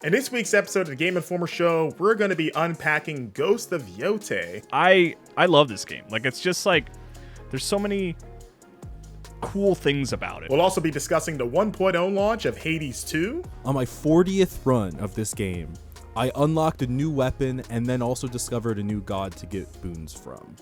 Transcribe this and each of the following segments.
In this week's episode of the Game Informer Show, we're going to be unpacking Ghost of Yotei. I love this game. Like, it's just like, there's so many cool things about it. We'll also be discussing the 1.0 launch of Hades 2. On my 40th run of this game, I unlocked a new weapon and then also discovered a new god to get boons from.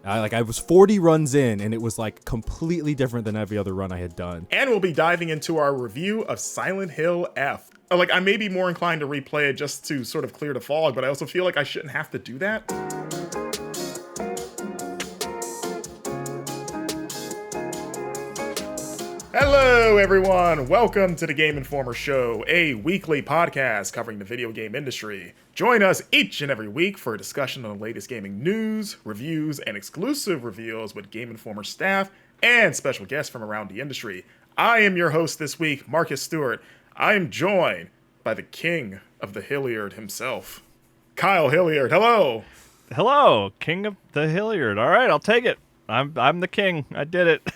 I was 40 runs in, and it was like completely different than every other run I had done. And we'll be diving into our review of Silent Hill F. Like, I may be more inclined to replay it just to sort of clear the fog, but I also feel like I shouldn't have to do that. Hello, everyone. Welcome to the Game Informer Show, a weekly podcast covering the video game industry. Join us each and every week for a discussion on the latest gaming news, reviews, and exclusive reveals with Game Informer staff and special guests from around the industry. I am your host this week, Marcus Stewart. I am joined by the king of the Hilliard himself, Kyle Hilliard. Hello. Hello, King of the Hilliard. All right, I'll take it. I'm the king. I did it.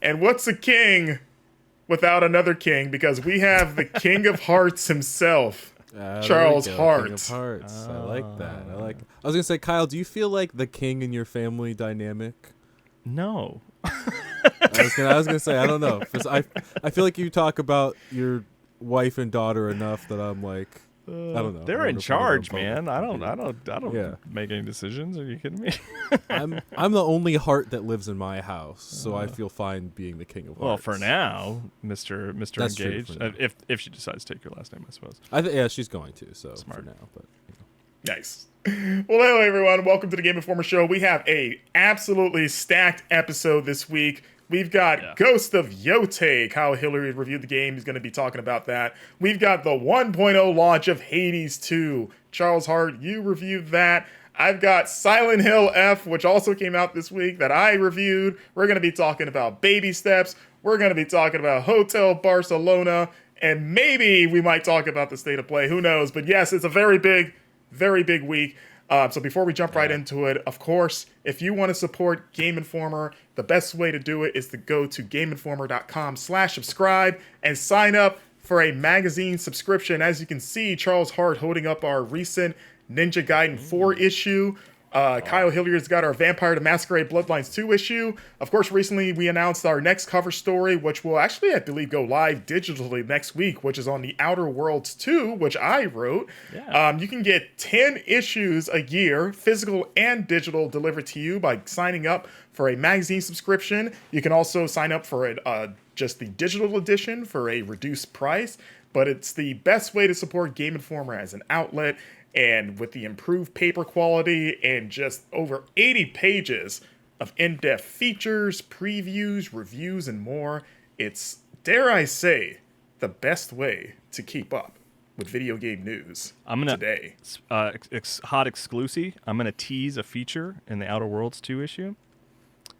And what's a king without another king? Because we have the King of Hearts himself, Charles Hart. King of Hearts. I like that. I was gonna say, Kyle, do you feel like the king in your family dynamic? No. I was gonna say, I don't know, 'cause I feel like you talk about your wife and daughter enough that I'm like, I don't know. They're in charge, man. I don't Yeah. make any decisions. Are you kidding me? I'm the only Hart that lives in my house, so I feel fine being the King of Hearts. Well, for now, Mr. That's true Engaged. for now. If she decides to take your last name, I suppose. Yeah, she's going to. So Smart. for now, but you know. Nice. Well, hello, everyone. Welcome to the Game Informer Show. We have a absolutely stacked episode this week. We've got Ghost of Yotei. Kyle Hilliard reviewed the game. He's going to be talking about that. We've got the 1.0 launch of Hades 2. Charles Hart, you reviewed that. I've got Silent Hill F, which also came out this week, that I reviewed. We're going to be talking about Baby Steps. We're going to be talking about Hotel Barcelona. And maybe we might talk about the state of play. Who knows? But yes, it's a very big week. So before we jump right into it, of course, if you want to support Game Informer, the best way to do it is to go to GameInformer.com/subscribe and sign up for a magazine subscription. As you can see, Charles Hart holding up our recent Ninja Gaiden 4 issue. Kyle Hilliard's got our Vampire the Masquerade Bloodlines 2 issue. Of course, recently we announced our next cover story, which will actually, I believe, go live digitally next week, which is on The Outer Worlds 2, which I wrote. Yeah. You can get 10 issues a year, physical and digital, delivered to you by signing up for a magazine subscription. You can also sign up for just the digital edition for a reduced price, but it's the best way to support Game Informer as an outlet. And with the improved paper quality and just over 80 pages of in-depth features, previews, reviews, and more, it's, dare I say, the best way to keep up with video game news today. Hot exclusive. I'm gonna tease a feature in the Outer Worlds 2 issue.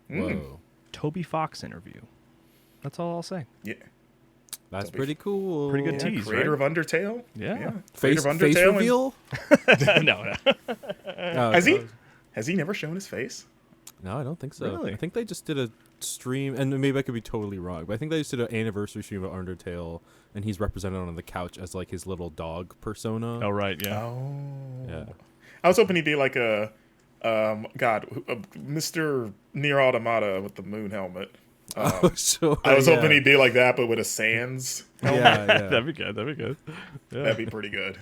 Whoa, Toby Fox interview. That's all I'll say. Yeah. that's pretty cool. Pretty good tease, Creator right? of Undertale. Yeah. Face Creator of Undertale and- reveal? No. Has he never shown his face? No, I don't think so. Really? I think they just did a stream, and maybe I could be totally wrong, but I think they just did an anniversary stream of Undertale, and he's represented on the couch as like his little dog persona. Oh right, yeah. Oh. Yeah. I was hoping he'd be like Mr. Nier Automata with the moon helmet. Sure, I was hoping he'd be like that, but with a Sans helmet. Yeah, That'd be good. Yeah. That'd be pretty good.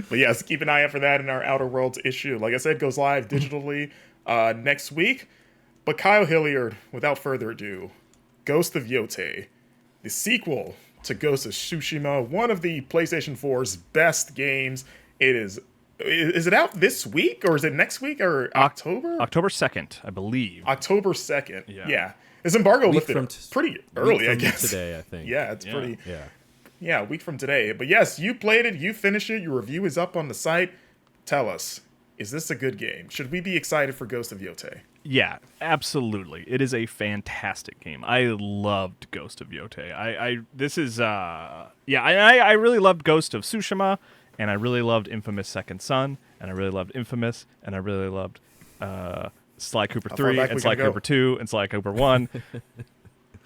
But yes, keep an eye out for that in our Outer Worlds issue. Like I said, goes live digitally next week. But Kyle Hilliard, without further ado, Ghost of Yotei, the sequel to Ghost of Tsushima, one of the PlayStation 4's best games. Is it out this week, or is it next week, or October? October 2nd, I believe. October 2nd. Yeah. Yeah. This embargo Week lifted from pretty early, I from guess. today, I think. Yeah, it's Yeah. pretty. Yeah. Yeah, a week from today. But yes, you played it, you finished it, your review is up on the site. Tell us, is this a good game? Should we be excited for Ghost of Yotei? Yeah, absolutely. It is a fantastic game. I loved Ghost of Yotei. I really loved Ghost of Tsushima, and I really loved Infamous Second Son, and I really loved Infamous, and I really loved Sly Cooper How far 3, back we and Sly gonna go? Cooper 2, and Sly Cooper 1.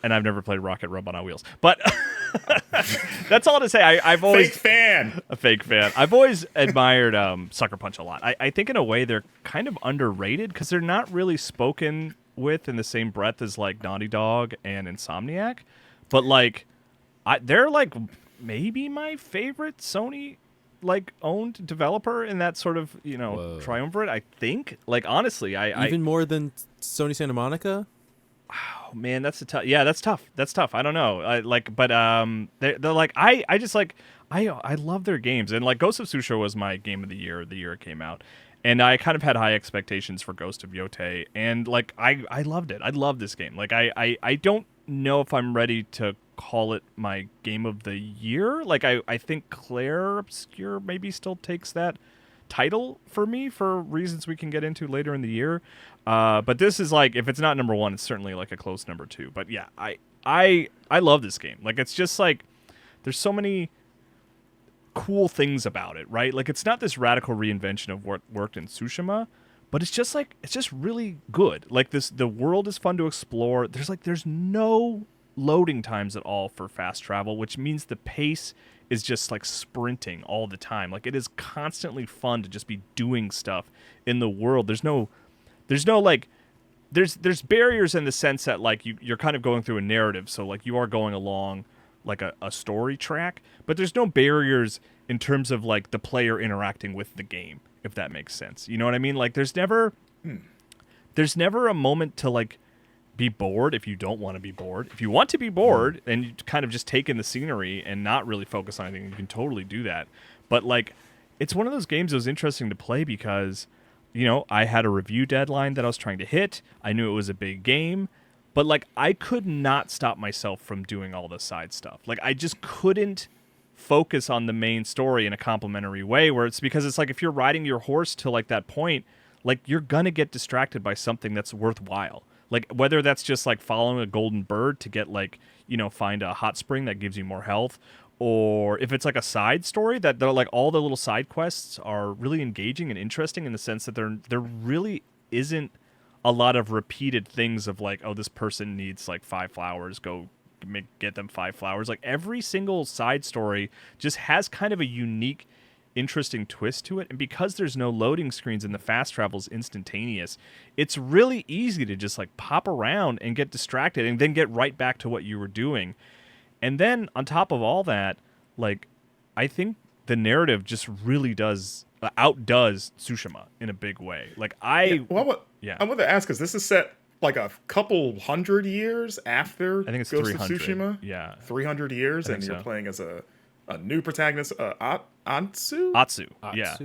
And I've never played Rocket Robot on Wheels. But that's all to say. I've always... A fake fan. I've always admired Sucker Punch a lot. I think in a way they're kind of underrated because they're not really spoken with in the same breath as like Naughty Dog and Insomniac. But like, they're like maybe my favorite Sony like owned developer in that sort of, you know, triumvirate, I think. Like, honestly, even more than Sony Santa Monica? Oh man, that's tough. Yeah, that's tough. I don't know. They're like I just like I love their games, and like Ghost of Tsushima was my game of the year it came out, and I kind of had high expectations for Ghost of Yotei, and like I loved it. I love this game. Like I don't know if I'm ready to call it my game of the year. Like I think Claire Obscure maybe still takes that title for me for reasons we can get into later in the year. But this is like, if it's not number one, it's certainly like a close number two. But yeah, I love this game. Like, it's just like, there's so many cool things about it, right? Like, it's not this radical reinvention of what worked in Tsushima, but it's just like, it's just really good. Like, the world is fun to explore. There's no loading times at all for fast travel, which means the pace is just like sprinting all the time. Like, it is constantly fun to just be doing stuff in the world. There's no like, there's barriers in the sense that like you're kind of going through a narrative, so like you are going along like a story track, but there's no barriers in terms of like the player interacting with the game, if that makes sense. You know what I mean? Like, there's never a moment to like be bored if you don't want to be bored. If you want to be bored and you kind of just take in the scenery and not really focus on anything, you can totally do that. But like, it's one of those games that was interesting to play because, you know, I had a review deadline that I was trying to hit. I knew it was a big game, but like, I could not stop myself from doing all the side stuff. Like, I just couldn't focus on the main story in a complimentary way, where it's because it's like, if you're riding your horse to like that point, like, you're gonna get distracted by something that's worthwhile. Like, whether that's just like following a golden bird to get like, you know, find a hot spring that gives you more health, or if it's like a side story that they're like, all the little side quests are really engaging and interesting in the sense that there really isn't a lot of repeated things of like, oh, this person needs like 5 flowers, go get them 5 flowers. Like, every single side story just has kind of a unique, interesting twist to it, and because there's no loading screens and the fast travel is instantaneous, it's really easy to just like pop around and get distracted and then get right back to what you were doing. And then on top of all that, like, I think the narrative just really outdoes Tsushima in a big way. Like, I want to ask, because this is set like a couple hundred years after I think it's Ghost 300. of Tsushima. Yeah, 300 years, and you're playing as a new protagonist, Atsu. Yeah.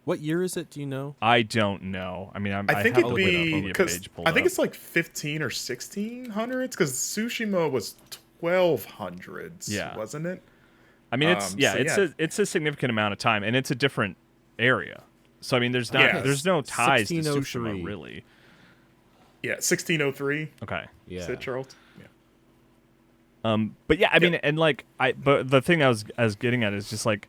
What year is it? Do you know? I don't know. I mean, I think it'd be because I think it's like 15 or 1600s, because Tsushima was 1200s. Yeah, wasn't it? I mean, it's a significant amount of time, and it's a different area. So I mean, there's no ties to Tsushima really. Yeah, 1603. Okay. Yeah. Is it, Charles? Yeah. But yeah, I mean, and like, but the thing I was getting at is just like,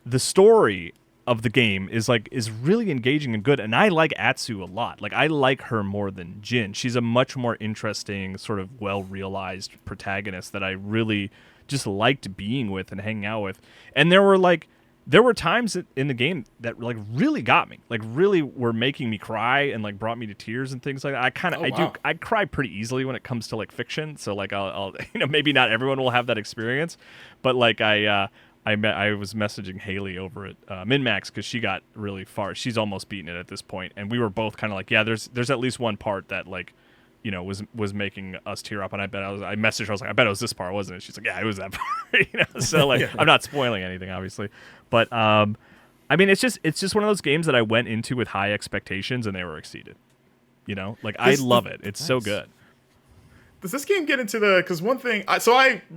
the story of the game is really engaging and good, and I like Atsu a lot. Like, I like her more than Jin. She's a much more interesting, sort of well-realized protagonist that I really just liked being with and hanging out with. And there were times in the game that like really got me, like really were making me cry and like brought me to tears and things like that. I cry pretty easily when it comes to like fiction. So like I'll you know, maybe not everyone will have that experience, but like I was messaging Haley over at MinMax because she got really far. She's almost beaten it at this point, and we were both kind of like, yeah, there's at least one part that like, you know, was making us tear up, and I messaged her, I was like, I bet it was this part, wasn't it? She's like, yeah, it was that part. You know, so like, I'm not spoiling anything, obviously, but I mean, it's just one of those games that I went into with high expectations and they were exceeded. You know, like, I love it. It's so good. Does this game get into because one thing, I'm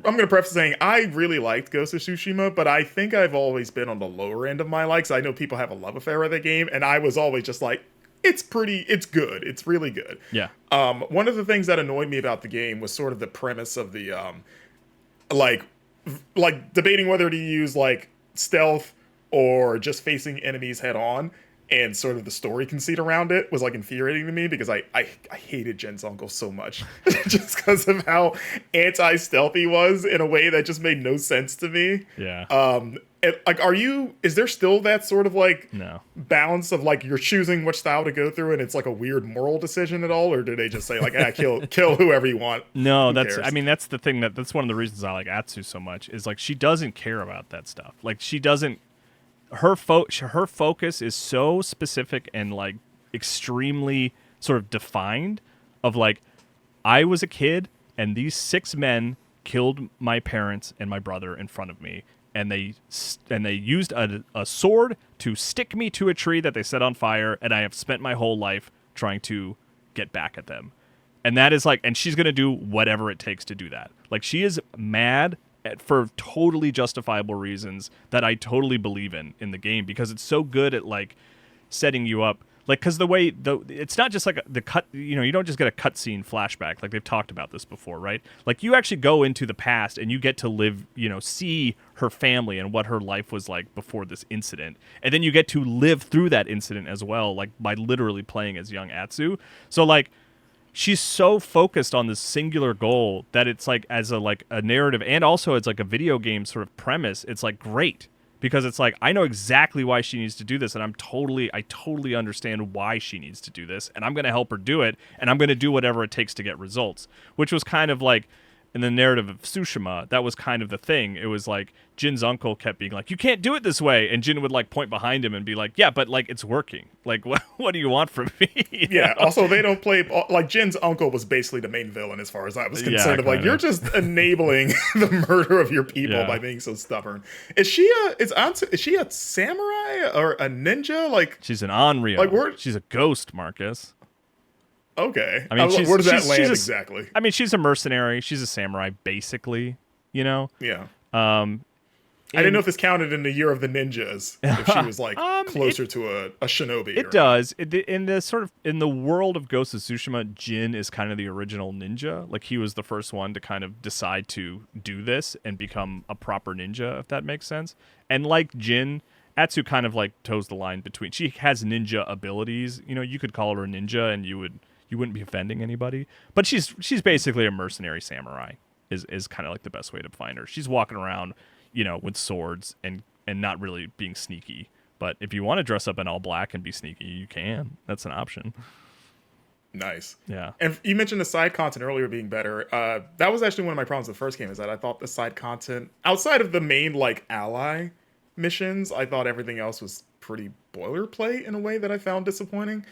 going to preface saying I really liked Ghost of Tsushima, but I think I've always been on the lower end of my likes. I know people have a love affair with the game, and I was always just like, it's good. It's really good. Yeah. One of the things that annoyed me about the game was sort of the premise of the, like debating whether to use like stealth or just facing enemies head on. and sort of the story conceit around it was like infuriating to me because I hated Jin's uncle so much just because of how anti-stealthy he was in a way that just made no sense to me. Yeah. Like, is there still that sort of like No. balance of like you're choosing which style to go through and it's like a weird moral decision at all, or do they just say like, kill whoever you want? No, Who cares? that's the thing that's one of the reasons I like Atsu so much is like she doesn't care about that stuff. Like she doesn't, her focus is so specific and like extremely sort of defined of like, I was a kid and these 6 men killed my parents and my brother in front of me. And they used a sword to stick me to a tree that they set on fire, and I have spent my whole life trying to get back at them. And that is like, and she's going to do whatever it takes to do that. Like, she is mad for totally justifiable reasons that I totally believe in the game, because it's so good at like setting you up. Like, because it's not just like the cut, you don't just get a cutscene flashback. Like, they've talked about this before, right? Like, you actually go into the past and you get to live, see her family and what her life was like before this incident. And then you get to live through that incident as well, like, by literally playing as young Atsu. So, like, she's so focused on this singular goal that it's, like, as a narrative and also it's, like, a video game sort of premise, it's, like, great. Because it's like, I know exactly why she needs to do this, and I totally understand why she needs to do this, and I'm going to help her do it, and I'm going to do whatever it takes to get results. Which was kind of like, in the narrative of Tsushima, that was kind of the thing. It was like, Jin's uncle kept being like, you can't do it this way, and Jin would like point behind him and be like, yeah, but like, it's working. Like, what do you want from me? Yeah, also, they don't play, like, Jin's uncle was basically the main villain as far as I was concerned. Of like, you're just enabling the murder of your people by being so stubborn. Is she a samurai or a ninja? Like, she's an Onryo. Like, she's a ghost, Marcus. Okay. I mean, where does that land exactly? I mean, she's a mercenary. She's a samurai, basically, Yeah. I didn't know if this counted in the year of the ninjas, if she was like closer to a shinobi. It does. In the world of Ghost of Tsushima, Jin is kind of the original ninja. Like, he was the first one to kind of decide to do this and become a proper ninja, if that makes sense. And like Jin, Atsu kind of like toes the line between. She has ninja abilities. You could call her a ninja, and you wouldn't be offending anybody. But she's basically a mercenary samurai. Is kind of like the best way to find her. She's walking around, with swords and not really being sneaky. But if you want to dress up in all black and be sneaky, you can. That's an option. Nice. Yeah. And you mentioned the side content earlier being better. That was actually one of my problems with the first game, is that I thought the side content, outside of the main like ally missions, I thought everything else was pretty boilerplate in a way that I found disappointing.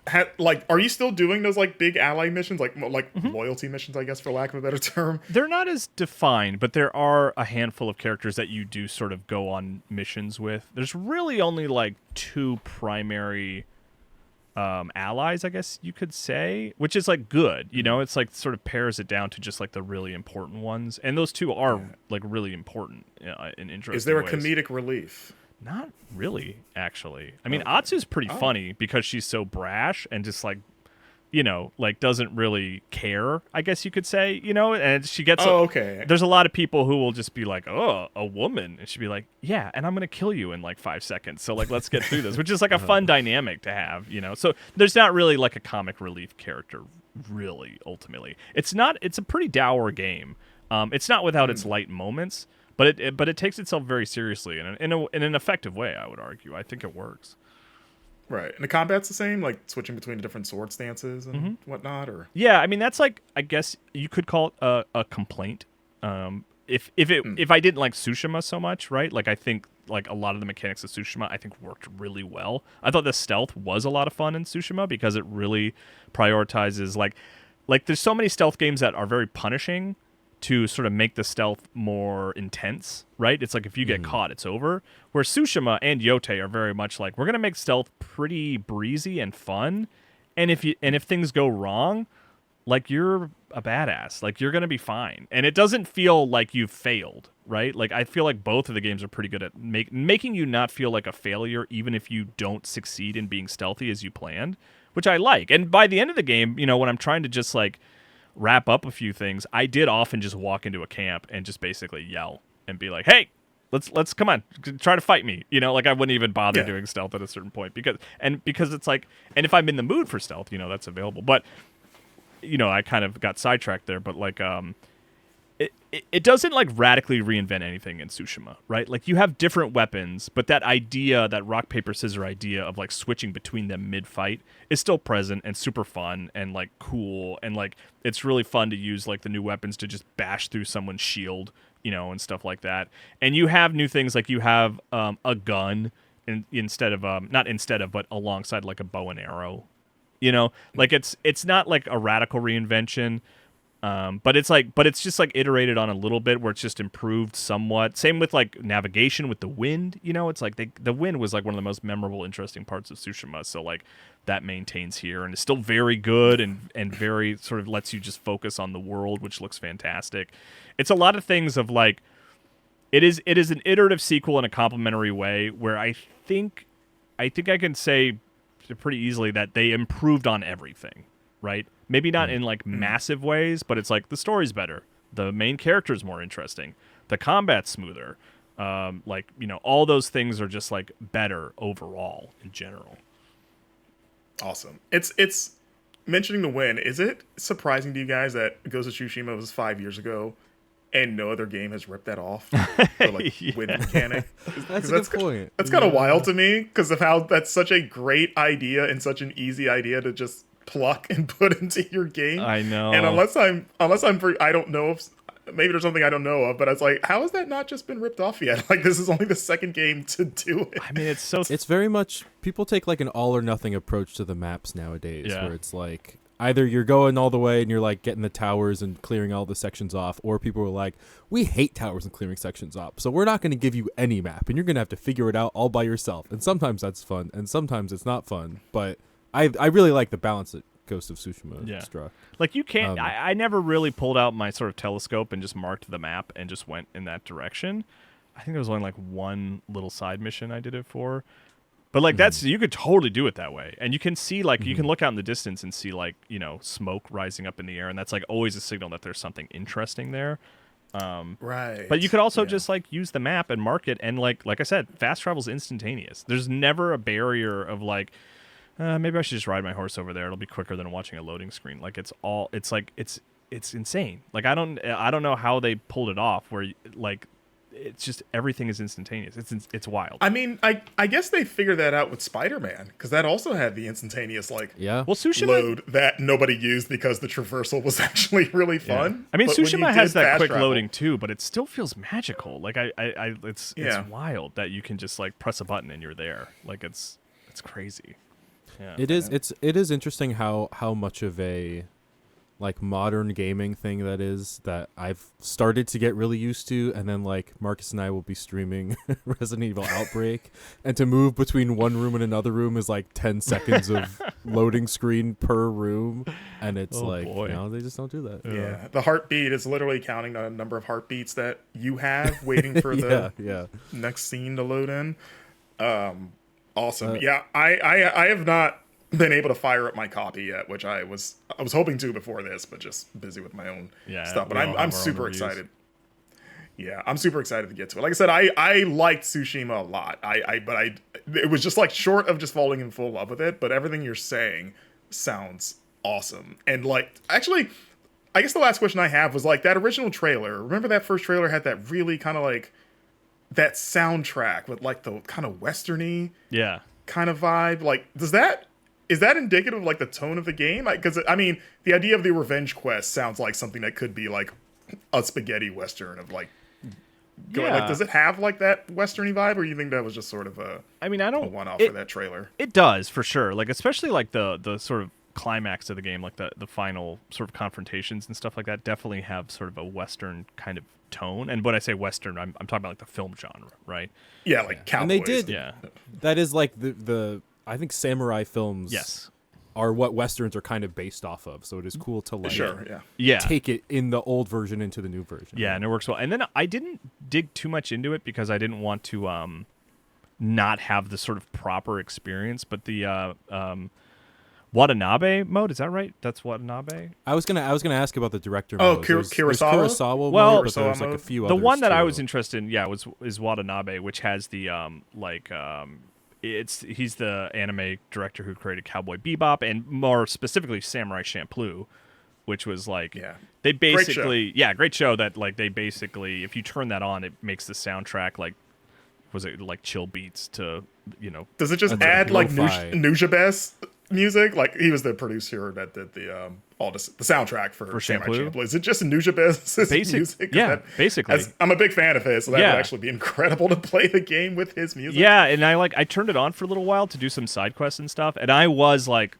Are you still doing those like big ally missions, like loyalty missions, I guess, for lack of a better term? They're not as defined, but there are a handful of characters that you do sort of go on missions with. There's really only like 2 primary allies, I guess you could say, which is like good. It's like sort of pares it down to just like the really important ones, and those 2 are like really important in interesting ways. Is there a ways. Comedic relief? Not really, actually. I mean, Atsu's pretty funny because she's so brash and just like, like doesn't really care, I guess you could say, and she gets... okay. There's a lot of people who will just be like, oh, a woman. And she'd be like, yeah, and I'm going to kill you in like 5 seconds. So like, let's get through this, which is like a fun dynamic to have, So there's not really like a comic relief character, really, ultimately. It's a pretty dour game. It's not without its light moments. But it takes itself very seriously in an effective way, I would argue. I think it works. Right. And the combat's the same, like switching between the different sword stances and whatnot, or... Yeah, I mean, that's like, I guess you could call it a complaint. If I didn't like Tsushima so much, right? Like, I think like a lot of the mechanics of Tsushima, I think worked really well. I thought the stealth was a lot of fun in Tsushima because it really prioritizes like there's so many stealth games that are very punishing to sort of make the stealth more intense, right? It's like if you get caught, it's over. Where Tsushima and Yotei are very much like, we're gonna make stealth pretty breezy and fun, and if things go wrong, like you're a badass, like you're gonna be fine, and it doesn't feel like you've failed, right? Like I feel like both of the games are pretty good at making you not feel like a failure, even if you don't succeed in being stealthy as you planned, which I like. And by the end of the game, when I'm trying to just like wrap up a few things, I did often just walk into a camp and just basically yell and be like, hey, let's come on, try to fight me. Like I wouldn't even bother doing stealth at a certain point because it's like, and if I'm in the mood for stealth, that's available. But I kind of got sidetracked there. But like it doesn't like radically reinvent anything in Tsushima, right? Like you have different weapons, but that idea, that rock paper scissors idea of like switching between them mid fight is still present and super fun and like cool, and like it's really fun to use like the new weapons to just bash through someone's shield, and stuff like that. And you have new things like you have a gun instead of but alongside like a bow and arrow, like it's not like a radical reinvention. But it's just like iterated on a little bit where it's just improved somewhat. Same with like navigation with the wind, it's like the wind was like one of the most memorable, interesting parts of Tsushima. So like that maintains here and is still very good and very sort of lets you just focus on the world, which looks fantastic. It's a lot of things of like, it is an iterative sequel in a complementary way where I think I can say pretty easily that they improved on everything, right? Maybe not in like massive ways, but it's like the story's better. The main character's more interesting. The combat's smoother. All those things are just like better overall in general. Awesome. It's mentioning the win. Is it surprising to you guys that Ghost of Tsushima was 5 years ago and no other game has ripped that off? The like win mechanic. That's a good point. That's kind of wild to me because of how that's such a great idea and such an easy idea to just pluck and put into your game. I know. And I don't know if maybe there's something I don't know of, but it's like, how has that not just been ripped off yet? Like this is only the second game to do it. I mean, it's very much people take like an all or nothing approach to the maps nowadays, where it's like either you're going all the way and you're like getting the towers and clearing all the sections off, or people are like, we hate towers and clearing sections off, so we're not going to give you any map and you're going to have to figure it out all by yourself. And sometimes that's fun and sometimes it's not fun, but I really like the balance that Ghost of Tsushima struck. Like you can't. I never really pulled out my sort of telescope and just marked the map and just went in that direction. I think there was only like one little side mission I did it for, but like that's you could totally do it that way, and you can see like you can look out in the distance and see like smoke rising up in the air, and that's like always a signal that there's something interesting there. Right. But you could also just like use the map and mark it, and like I said, fast travel's instantaneous. There's never a barrier of like. Maybe I should just ride my horse over there. It'll be quicker than watching a loading screen. Like it's insane. Like I don't know how they pulled it off. Where like it's just everything is instantaneous. It's wild. I mean, I guess they figured that out with Spider-Man because that also had the instantaneous Well, Tsushima load that nobody used because the traversal was actually really fun. Yeah. I mean, Tsushima has that quick travel, loading too, but it still feels magical. Like it's wild that you can just like press a button and you're there. Like it's crazy. Yeah, it is interesting how much of a like modern gaming thing that I've started to get really used to, and then like Marcus and I will be streaming Resident Evil Outbreak, and to move between one room and another room is like 10 seconds of loading screen per room, and it's they just don't do that. Yeah, the heartbeat is literally counting the number of heartbeats that you have waiting for the next scene to load in. Awesome. I have not been able to fire up my copy yet, which I was hoping to before this, but just busy with my own stuff. But I'm super excited. Yeah, I'm super excited to get to it. Like I said, I liked Tsushima a lot. It was just like short of just falling in full love with it, but everything you're saying sounds awesome. And like actually, I guess the last question I have was like that original trailer. Remember that first trailer had that really kind of like that soundtrack with like the kind of westerny kind of vibe. Like is that indicative of like the tone of the game? Because I mean the idea of the revenge quest sounds like something that could be like a spaghetti western of like going, like does it have like that westerny vibe, or you think that was just sort of a one-off for that trailer? It does for sure, like especially like the sort of climax of the game, like the final sort of confrontations and stuff like that definitely have sort of a western kind of tone. And when I say western, I'm talking about like the film genre, right? Yeah, like cowboys. And they did. Yeah, that is like the I think samurai films are what westerns are kind of based off of. So it is cool to like take it in the old version into the new version. Yeah, and it works well. And then I didn't dig too much into it because I didn't want to not have the sort of proper experience. But the Watanabe mode, is that right? That's Watanabe. I was gonna ask about the director Oh, mode. There's Kurosawa? Kurosawa Well, mode, but there's like a few The others one that I too. was interested in, is Watanabe, which has the he's the anime director who created Cowboy Bebop and more specifically Samurai Champloo, which was like they basically great show that like they basically if you turn that on it makes the soundtrack like was it like chill beats to Does it just add like Nujabes music? Like he was the producer that did the soundtrack for Samurai Champloo. Is it just Nujabes music? Yeah, basically. I'm a big fan of his, so that would actually be incredible to play the game with his music. Yeah, and I turned it on for a little while to do some side quests and stuff, and I was like,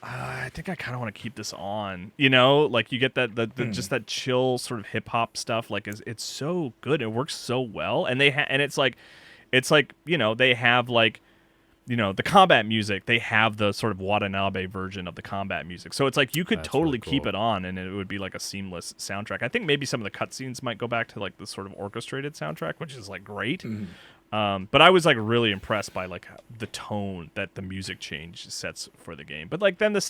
I think I kind of want to keep this on. Like you get that just that chill sort of hip hop stuff. Like it's so good. It works so well, and it's like they have like. The combat music, they have the sort of Watanabe version of the combat music. So it's like you could totally keep it on and it would be like a seamless soundtrack. I think maybe some of the cutscenes might go back to like the sort of orchestrated soundtrack, which is like great. Mm-hmm. But I was like really impressed by like the tone that the music change sets for the game. But like then the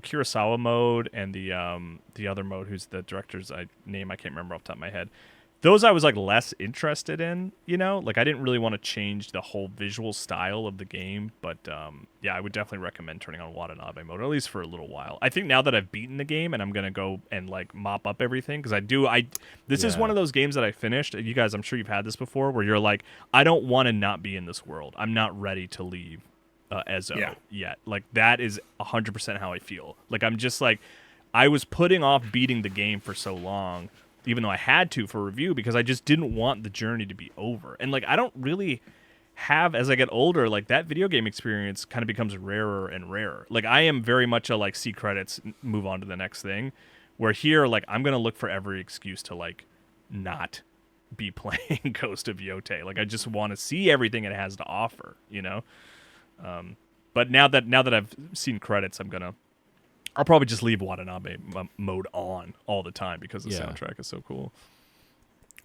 Kurosawa mode and the other mode, who's the director's name I can't remember off the top of my head. Those I was like less interested in, like I didn't really want to change the whole visual style of the game, but I would definitely recommend turning on Watanabe mode, at least for a little while. I think now that I've beaten the game and I'm going to go and like mop up everything, because this is one of those games that I finished, you guys, I'm sure you've had this before, where you're like, I don't want to not be in this world. I'm not ready to leave Ezo yet. Like that is 100% how I feel. Like I'm just like, I was putting off beating the game for so long, even though I had to for review, because I just didn't want the journey to be over. And like I don't really have, as I get older, like that video game experience kind of becomes rarer and rarer. Like I am very much a like see credits, move on to the next thing, where here like I'm going to look for every excuse to like not be playing Ghost of Yotei. Like I just want to see everything it has to offer, But now that I've seen credits, I'll probably just leave Watanabe mode on all the time because the soundtrack is so cool.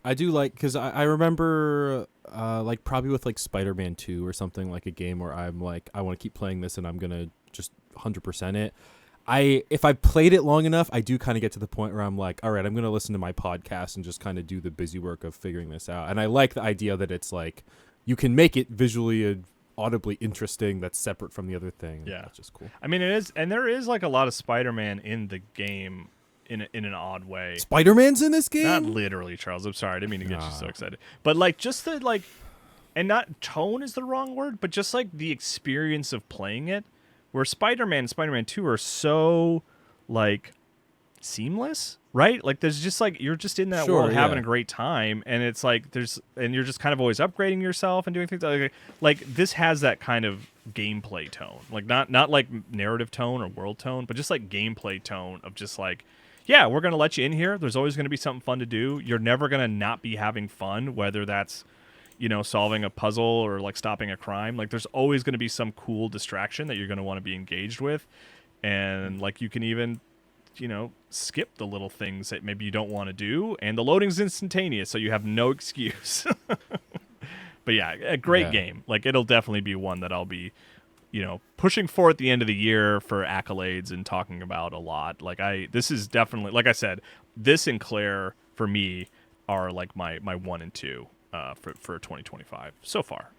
I do like, because I remember like probably with like Spider-Man 2 or something, like a game where I'm like, I want to keep playing this and I'm going to just 100% it. If I played it long enough, I do kind of get to the point where I'm like, all right, I'm going to listen to my podcast and just kind of do the busy work of figuring this out. And I like the idea that it's like, you can make it visually audibly interesting that's separate from the other thing. Yeah, that's just cool. I mean, it is, and there is like a lot of Spider-Man in the game in an odd way. Spider-Man's in this game? Not literally, Charles. I'm sorry, I didn't mean to get you so excited. But like just the like, and not tone is the wrong word, but just like the experience of playing it, where Spider-Man and Spider-Man 2 are so like seamless, right? Like there's just like you're just in that world having a great time, and it's like and you're just kind of always upgrading yourself and doing things like this has that kind of gameplay tone, like not like narrative tone or world tone, but just like gameplay tone of just like, yeah, we're gonna let you in here. There's always gonna be something fun to do. You're never gonna not be having fun, whether that's solving a puzzle or like stopping a crime. Like there's always gonna be some cool distraction that you're gonna want to be engaged with, and like you can even skip the little things that maybe you don't want to do, and the loading's instantaneous, so you have no excuse. But yeah, a great game. Like it'll definitely be one that I'll be, pushing for at the end of the year for accolades and talking about a lot. Like this is definitely, like I said, this and Claire for me are like my 1 and 2 for 2025 so far.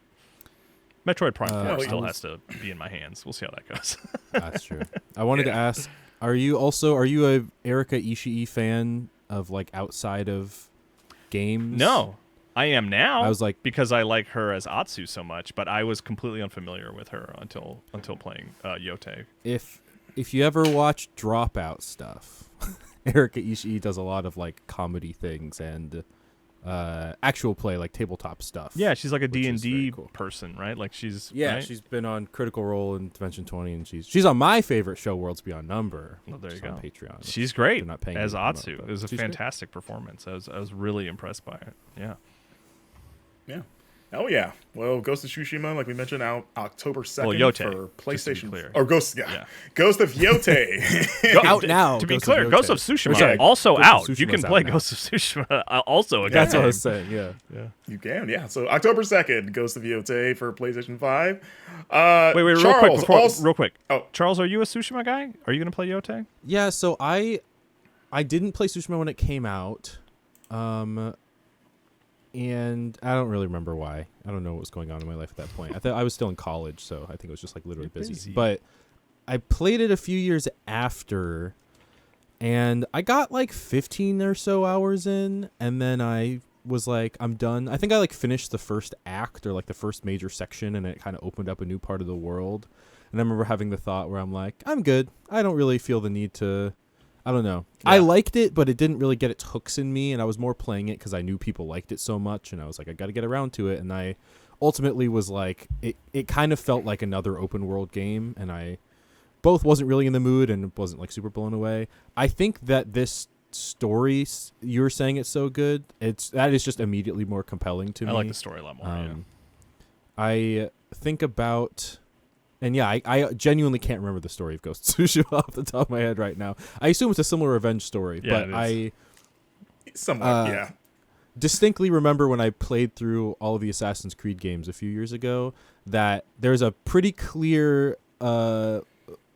Metroid Prime 4 still has to be in my hands. We'll see how that goes. That's true. I wanted to ask, Are you a Erika Ishii fan of like outside of games? No, I am now. I was like, because I like her as Atsu so much, but I was completely unfamiliar with her until playing Yotei. If you ever watch Dropout stuff, Erika Ishii does a lot of like comedy things and actual play, like tabletop stuff. Yeah, she's like a D&D person, right? Like she's right? She's been on Critical Role and Dimension 20, and she's on my favorite show, Worlds Beyond Number. Oh, there you go. On Patreon. She's great not paying as Atsu. It was a fantastic performance. I was really impressed by it. Yeah. Yeah. Oh yeah. Well, Ghost of Tsushima, like we mentioned, out October 2nd Yotei, for just to be PlayStation. clear. Or Ghost, yeah. Ghost of Yotei. Out now. To be Ghost clear, of Ghost of Yotei. Tsushima Sorry, also Ghost of out. You Tsushima's can play out now. Ghost of Tsushima also. A That's good what I game. was saying. Yeah. You can, yeah. So October 2nd, Ghost of Yotei for PlayStation 5. Wait, Charles, real quick. Oh. Charles, are you a Tsushima guy? Are you going to play Yotei? Yeah. So I didn't play Tsushima when it came out. And I don't really remember why. I don't know what was going on in my life at that point. I thought I was still in college, so I think it was just like literally busy. But I played it a few years after, and I got like 15 or so hours in, and then I was like, I'm done. I think I like finished the first act or like the first major section, and it kind of opened up a new part of the world. And I remember having the thought where I'm like, I'm good. I don't really feel the need to. I don't know. Yeah. I liked it, but it didn't really get its hooks in me, and I was more playing it because I knew people liked it so much, and I was like, I got to get around to it. And I ultimately was like, it kind of felt like another open world game, and I both wasn't really in the mood and wasn't like super blown away. I think that this story, you were saying it's so good, that is just immediately more compelling to me. I like the story a lot more. I think about. And yeah, I genuinely can't remember the story of Ghost of Tsushima off the top of my head right now. I assume it's a similar revenge story, but I somewhat, distinctly remember when I played through all of the Assassin's Creed games a few years ago that there's a pretty clear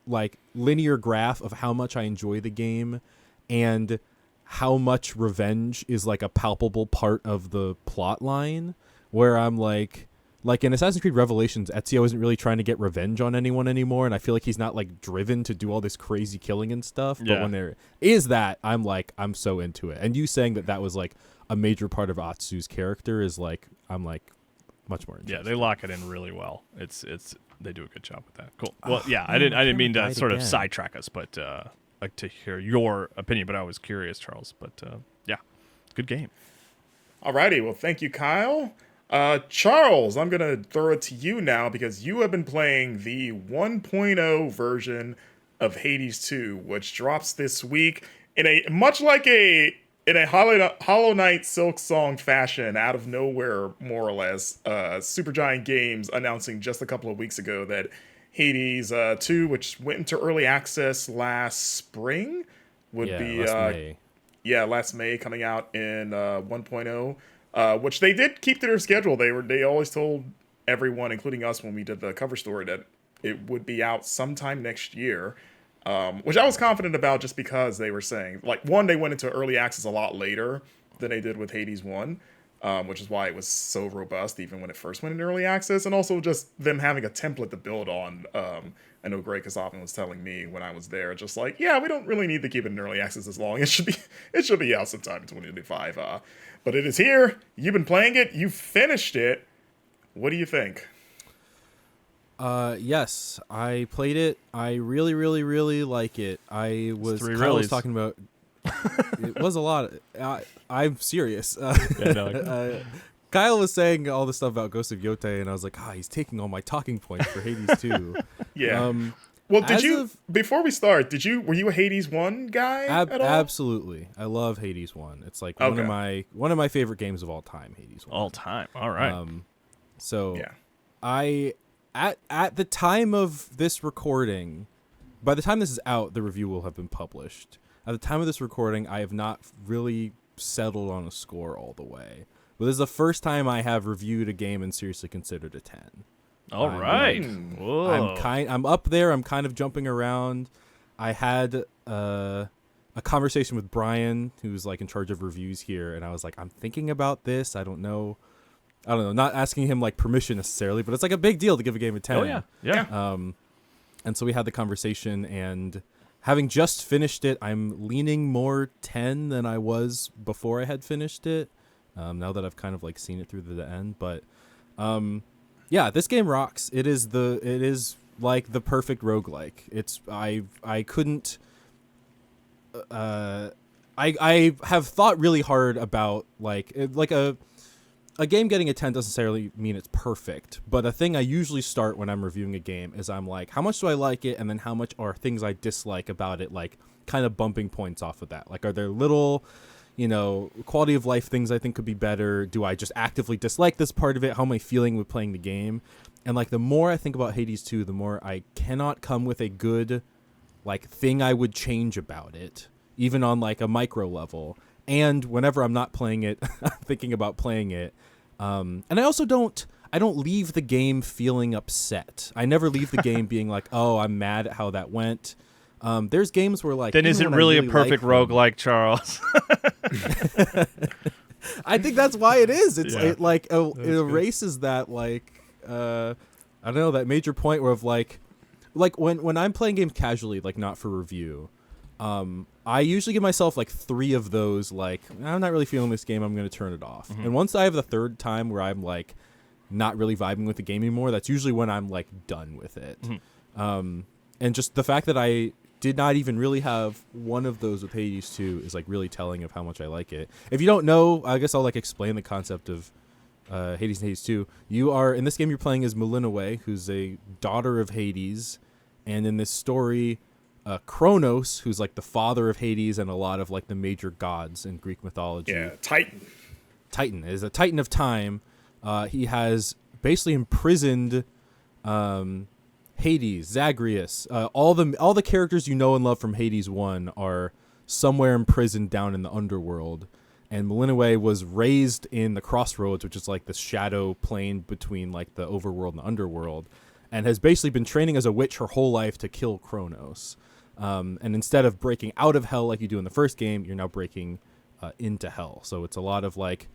like linear graph of how much I enjoy the game and how much revenge is like a palpable part of the plot line, where I'm like in Assassin's Creed Revelations, Ezio isn't really trying to get revenge on anyone anymore, and I feel like he's not like driven to do all this crazy killing and stuff. Yeah. But when there is that, I'm so into it. And you saying that was like a major part of Atsu's character is like, I'm like much more interested. Yeah, they lock it in really well. It's they do a good job with that. Cool. Well, yeah, I didn't mean to sort of sidetrack us, but like to hear your opinion. But I was curious, Charles. But yeah, good game. Alrighty, well, thank you, Kyle. Charles, I'm going to throw it to you now because you have been playing the 1.0 version of Hades 2, which drops this week in a much like in a Hollow Knight Silk Song fashion, out of nowhere, more or less. Supergiant Games announcing just a couple of weeks ago that Hades 2, which went into early access last spring, would be last May, coming out in 1.0. Which they did keep to their schedule. They always told everyone, including us, when we did the cover story, that it would be out sometime next year. Which I was confident about, just because they were saying, like, one, they went into early access a lot later than they did with Hades 1, which is why it was so robust even when it first went into early access, and also just them having a template to build on. I know Greg Kasavin was telling me when I was there, just like, yeah, we don't really need to keep it in early access as long. It should be out sometime in 2025. But it is here. You've been playing it. You finished it. What do you think? Yes, I played it. I really, really, really like it. Kyle was talking about. It was a lot. I'm serious. Kyle was saying all the stuff about Ghost of Yotei, and I was like, he's taking all my talking points for Hades 2. Yeah. Well, before we start, were you a Hades 1 guy at all? Absolutely. I love Hades 1. It's like one of my favorite games of all time, Hades 1. All time. All right. So yeah. I at the time of this recording, by the time this is out, the review will have been published. At the time of this recording, I have not really settled on a score all the way. But this is the first time I have reviewed a game and seriously considered a 10. All right. I'm up there. I'm kind of jumping around. I had a conversation with Brian, who's like in charge of reviews here, and I was like, I'm thinking about this. I don't know. Not asking him like permission necessarily, but it's like a big deal to give a game a 10. Oh yeah. And so we had the conversation, and having just finished it, I'm leaning more 10 than I was before I had finished it. Now that I've kind of like seen it through to the end, but yeah, this game rocks. It is like the perfect roguelike. I couldn't I have thought really hard about like a game getting a 10 doesn't necessarily mean it's perfect, but a thing I usually start when I'm reviewing a game is I'm like, how much do I like it, and then how much are things I dislike about it, like kind of bumping points off of that. Like, are there little quality of life things I think could be better. Do I just actively dislike this part of it? How am I feeling with playing the game? And like the more I think about Hades 2, the more I cannot come with a good like thing I would change about it, even on like a micro level. And whenever I'm not playing it, I'm thinking about playing it. And I also don't leave the game feeling upset. I never leave the game being like, oh, I'm mad at how that went. There's games where like then is it really a perfect roguelike, Charles? I think that's why it is. It erases that like I don't know, that major point where of like when I'm playing games casually, like not for review, I usually give myself like 3 of those, like I'm not really feeling this game, I'm going to turn it off. Mm-hmm. And once I have the third time where I'm like not really vibing with the game anymore, that's usually when I'm like done with it. Mm-hmm. And just the fact that I did not even really have one of those with Hades 2 is like really telling of how much I like it. If you don't know, I guess I'll like explain the concept of Hades and Hades 2. You are in this game, you're playing as Melinoë, who's a daughter of Hades, and in this story, Kronos, who's like the father of Hades and a lot of like the major gods in Greek mythology. Yeah, Titan is a titan of time. He has basically imprisoned Hades, Zagreus, all the characters you know and love from Hades 1 are somewhere imprisoned down in the underworld. And Melinoë was raised in the Crossroads, which is like the shadow plane between like the overworld and the underworld, and has basically been training as a witch her whole life to kill Kronos. And instead of breaking out of hell like you do in the first game, you're now breaking into hell. So it's a lot of like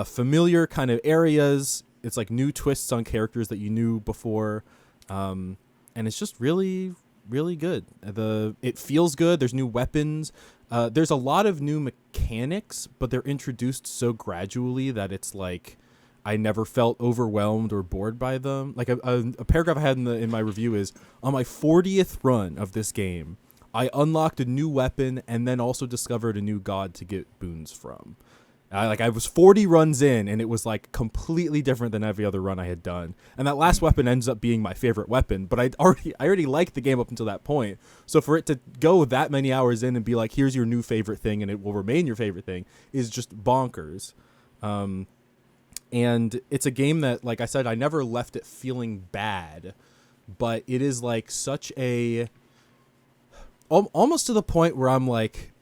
familiar kind of areas. It's like new twists on characters that you knew before. And it's just really, really good. It feels good. There's new weapons. There's a lot of new mechanics, but they're introduced so gradually that it's like I never felt overwhelmed or bored by them. Like a paragraph I had in my review is, on my 40th run of this game, I unlocked a new weapon and then also discovered a new god to get boons from. I was 40 runs in, and it was like completely different than every other run I had done. And that last weapon ends up being my favorite weapon, but I already liked the game up until that point. So for it to go that many hours in and be like, here's your new favorite thing, and it will remain your favorite thing, is just bonkers. And it's a game that, like I said, I never left it feeling bad, but it is like such a almost to the point where I'm like,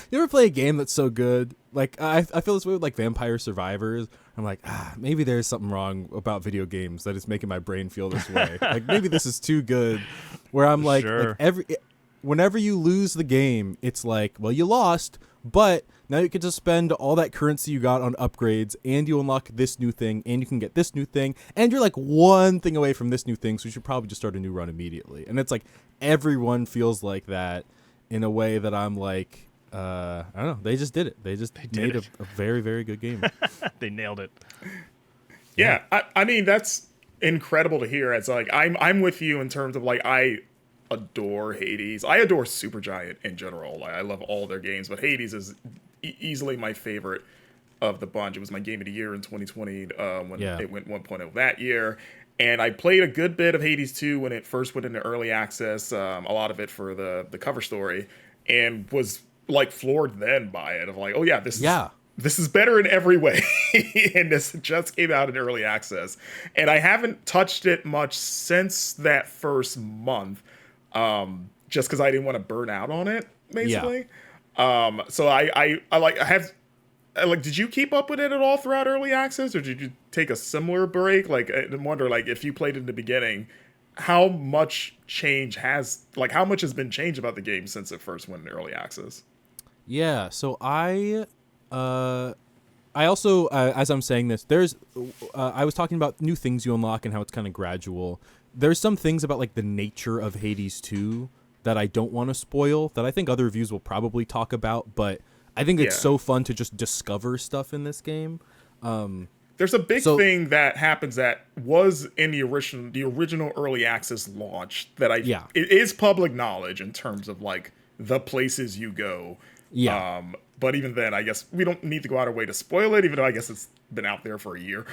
you ever play a game that's so good? Like I feel this way with like Vampire Survivors. I'm like, maybe there's something wrong about video games that is making my brain feel this way. Like maybe this is too good. Where I'm like, sure. Whenever you lose the game, it's like, well, you lost, but now you get to spend all that currency you got on upgrades, and you unlock this new thing, and you can get this new thing, and you're like one thing away from this new thing, so you should probably just start a new run immediately. And it's like everyone feels like that in a way that I'm like, I don't know. They just did it. They made a very, very good game. They nailed it. Yeah, I mean that's incredible to hear. It's like I'm with you in terms of like I adore Hades. I adore Supergiant in general. Like I love all their games, but Hades is easily my favorite of the bunch. It was my game of the year in 2020 when it went 1.0 that year. And I played a good bit of Hades 2 when it first went into early access, a lot of it for the cover story, and was like floored then by it of like, oh yeah, this is better in every way. And this just came out in early access. And I haven't touched it much since that first month, just because I didn't want to burn out on it, basically. Yeah. So I did you keep up with it at all throughout early access, or did you take a similar break? Like, I wonder, like, if you played in the beginning, how much has been changed about the game since it first went into early access? Yeah, so I also, as I'm saying this, I was talking about new things you unlock and how it's kind of gradual. There's some things about, like, the nature of Hades 2 that I don't want to spoil, that I think other reviews will probably talk about, but I think it's so fun to just discover stuff in this game. There's a big thing that happens that was in the original early access launch that it is public knowledge in terms of like the places you go. Yeah. But even then, I guess we don't need to go out of our way to spoil it, even though I guess it's been out there for a year.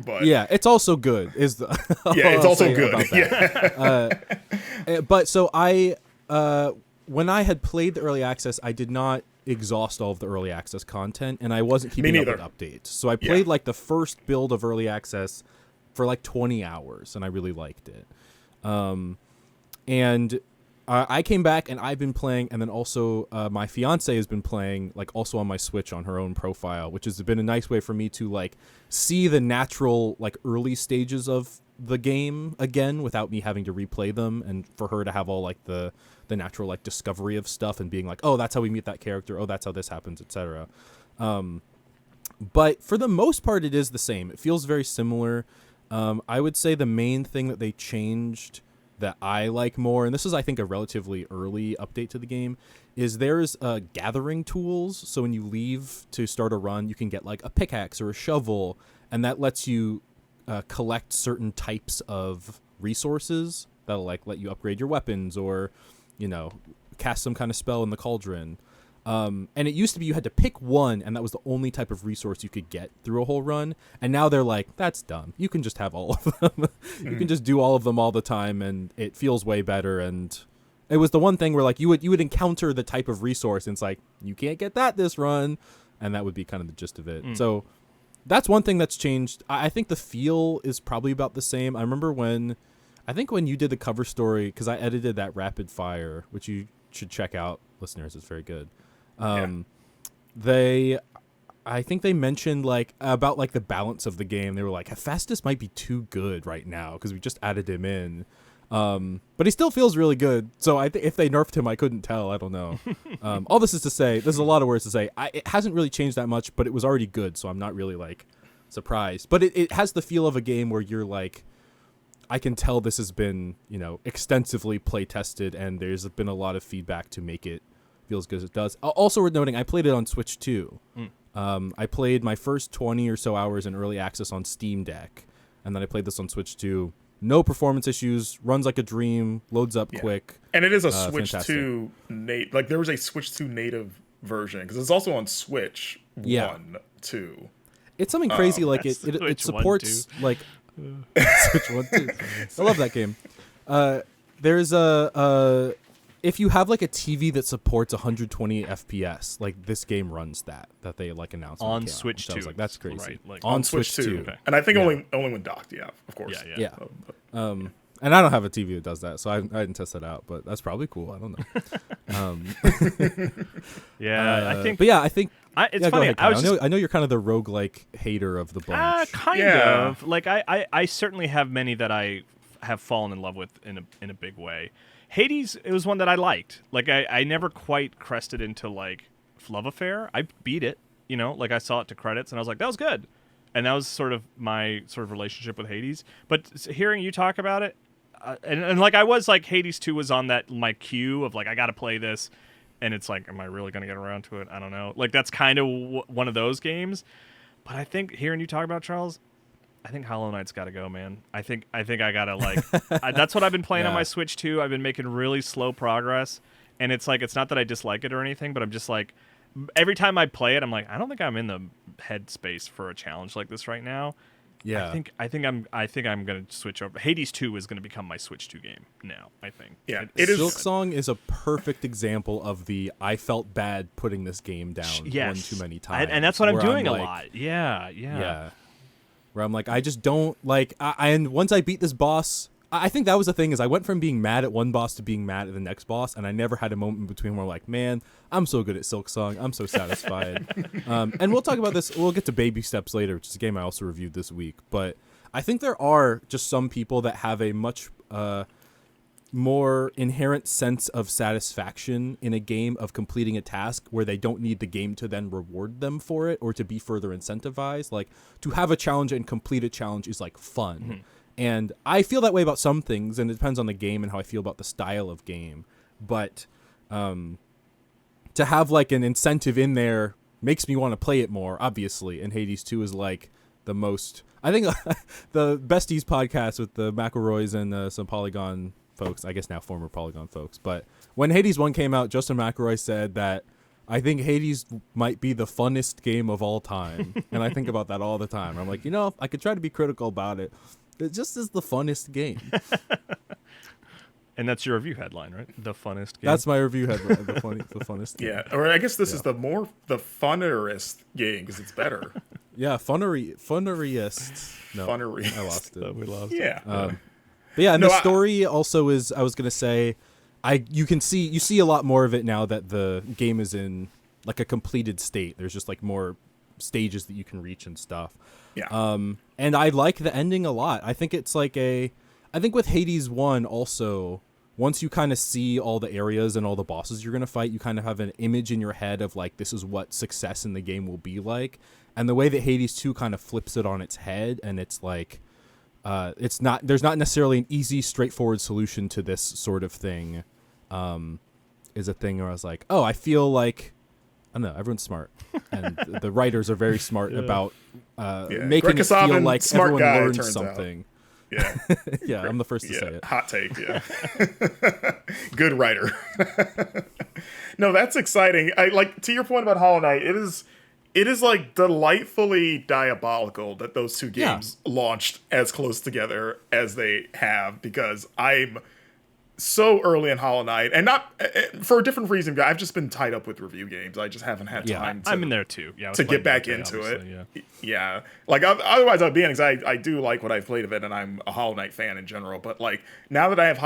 But yeah, it's also good. It's also good. Yeah. But so when I had played the early access, I did not exhaust all of the early access content, and I wasn't keeping up with updates. So I played like the first build of early access for like 20 hours, and I really liked it. And I came back, and I've been playing, and then also my fiance has been playing, like also on my Switch on her own profile, which has been a nice way for me to like see the natural like early stages of the game again without me having to replay them, and for her to have all like the natural like discovery of stuff and being like, oh, that's how we meet that character, oh, that's how this happens, etc. But for the most part, it is the same. It feels very similar. I would say the main thing that they changed that I like more, and this is I think a relatively early update to the game, is there's gathering tools. So when you leave to start a run, you can get like a pickaxe or a shovel, and that lets you collect certain types of resources that'll like let you upgrade your weapons or, you know, cast some kind of spell in the cauldron. And it used to be you had to pick one, and that was the only type of resource you could get through a whole run. And now they're like, that's dumb. You can just have all of them. You can just do all of them all the time, and it feels way better. And it was the one thing where like you would encounter the type of resource, and it's like, you can't get that this run, and that would be kind of the gist of it. So that's one thing that's changed. I think the feel is probably about the same. I remember when you did the cover story, because I edited that rapid fire, which you should check out, listeners. It's very good. I think they mentioned like about like the balance of the game. They were like, Hephaestus might be too good right now because we just added him in. But he still feels really good. So I think if they nerfed him, I couldn't tell. I don't know. All this is to say, there's a lot of words to say. It hasn't really changed that much, but it was already good. So I'm not really like surprised, but it has the feel of a game where you're like, I can tell this has been, you know, extensively play tested, and there's been a lot of feedback to make it feel as good as it does. Also worth noting, I played it on Switch too. I played my first 20 or so hours in early access on Steam Deck, and then I played this on Switch 2. No performance issues, runs like a dream, loads up quick. And it is a Switch 2 native. Like there was a Switch 2 native version, because it's also on Switch 1 too. It's something crazy like it supports like Switch 1 2. I love that game. There's if you have like a TV that supports 120 FPS, like this game runs that they like announced on Switch 2. I was like, that's crazy. Right, like on Switch 2. Okay. And I think only when docked, of course. Yeah. And I don't have a TV that does that, so I didn't test that out, but that's probably cool. I don't know. I think. But yeah, I think it's funny. Ahead, I know you're kind of the roguelike hater of the bunch. Kind of. Like I certainly have many that I have fallen in love with in a big way. Hades, it was one that I liked. Like I never quite crested into like love affair. I beat it, you know, like I saw it to credits and I was like, that was good. And that was sort of my sort of relationship with Hades. But hearing you talk about it, and like I was like, Hades 2 was on that my queue of like, I got to play this. And it's like, am I really going to get around to it? I don't know. Like that's kind of one of those games. But I think hearing you talk about Charles, I think Hollow Knight's got to go, man. I think I gotta like. That's what I've been playing on my Switch too. I've been making really slow progress, and it's like it's not that I dislike it or anything, but I'm just like, every time I play it, I'm like, I don't think I'm in the headspace for a challenge like this right now. Yeah, I think I'm gonna switch over. Hades 2 is gonna become my Switch 2 game now. I think. Yeah, it is. Silksong is a perfect example of the I felt bad putting this game down one too many times, and that's what I'm doing a lot. Yeah. Where I'm like, I just don't like, and once I beat this boss, I think that was the thing, is I went from being mad at one boss to being mad at the next boss, and I never had a moment in between where I'm like, man, I'm so good at Silksong, I'm so satisfied. And we'll talk about this, we'll get to Baby Steps later, which is a game I also reviewed this week, but I think there are just some people that have a much more inherent sense of satisfaction in a game of completing a task where they don't need the game to then reward them for it or to be further incentivized. Like, to have a challenge and complete a challenge is like fun. Mm-hmm. And I feel that way about some things, and it depends on the game and how I feel about the style of game. But to have like an incentive in there makes me want to play it more, obviously. And Hades 2 is like the most, I think the Besties podcast with the McElroys and some Polygon folks, I guess now former Polygon folks, but when Hades 1 came out, Justin McElroy said that I think Hades might be the funnest game of all time. And I think about that all the time. I'm like, you know, I could try to be critical about it. It just is the funnest game. And that's your review headline, right? The funnest game. That's my review headline. The funnest game. Yeah, or I guess this is the funnerest game because it's better. Yeah, funneriest. No, Funneriest. I lost it. We lost. Yeah. But yeah, and the story also is. I was gonna say, you see a lot more of it now that the game is in like a completed state. There's just like more stages that you can reach and stuff. Yeah. And I like the ending a lot. I think it's like I think with Hades 1 also, once you kind of see all the areas and all the bosses you're going to fight, you kind of have an image in your head of like, this is what success in the game will be like. And the way that Hades 2 kind of flips it on its head, and it's like, there's not necessarily an easy, straightforward solution to this sort of thing, is a thing where I was like, oh, I feel like, I don't know, everyone's smart. And the writers are very smart about making it feel like smart everyone guy, learns turns something. Out. Yeah. Yeah, I'm the first to say it. Hot take, yeah. Good writer. No, that's exciting. I like to your point about Hollow Knight, it is like delightfully diabolical that those two games launched as close together as they have, because I'm so early in Hollow Knight, and not for a different reason. I've just been tied up with review games. I just haven't had time to, I'm in there too. Yeah, to get back into it. Yeah. Like otherwise I'd be in, because I do like what I've played of it, and I'm a Hollow Knight fan in general. But like now that I have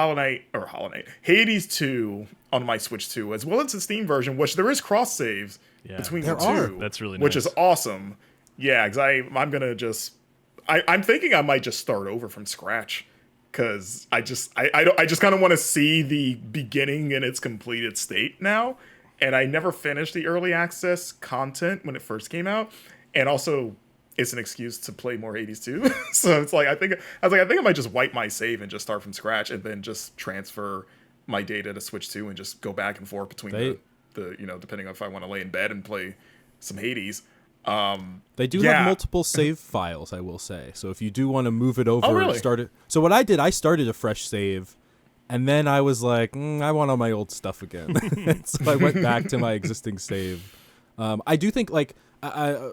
Hades 2 on my Switch 2, as well as the Steam version, which there is cross saves between the two. That's really nice. Which is awesome. Yeah, because I'm gonna just I'm thinking I might just start over from scratch. Because I just kind of want to see the beginning in its completed state now, and I never finished the early access content when it first came out, and also it's an excuse to play more Hades 2. So it's like I think I might just wipe my save and just start from scratch, and then just transfer my data to Switch 2 and just go back and forth between the depending on if I want to lay in bed and play some Hades. They do have multiple save files, I will say. So if you do want to move it over and start it. So what I did, I started a fresh save, and then I was like, I want all my old stuff again. So I went back to my existing save. I do think, like, to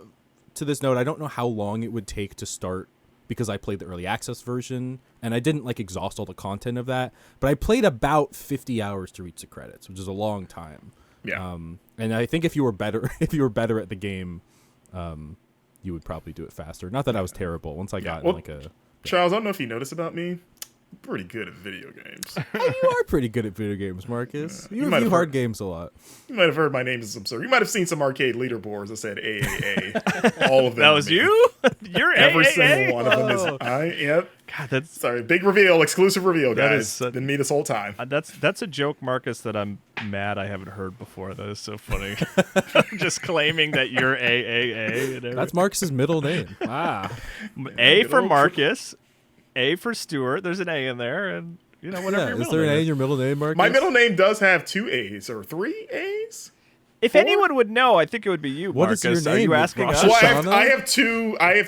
this note, I don't know how long it would take to start, because I played the early access version, and I didn't like exhaust all the content of that, but I played about 50 hours to reach the credits, which is a long time. Yeah. And I think if you were better at the game, you would probably do it faster. Not that I was terrible. Once I got Charles, I don't know if you noticed about me. I'm pretty good at video games. You are pretty good at video games, Marcus. You review hard games a lot. You might have heard my name as some sort. You might have seen some arcade leaderboards that said AAA. All of them. That was you? You're every AAA? single one of them is Yep. God, that's sorry. Big reveal, exclusive reveal, guys. Been me this whole time. That's a joke, Marcus, that I'm mad I haven't heard before. That is so funny. Just claiming that you're AAA. That's Marcus's middle name. A for Marcus, A for Stuart. There's an A in there, and whatever. Yeah, is there an A in your middle name, Marcus? My middle name does have 2 A's or 3 A's. If 4? Anyone would know, I think it would be you, what Marcus. Is your name? Are you asking us? Well, I have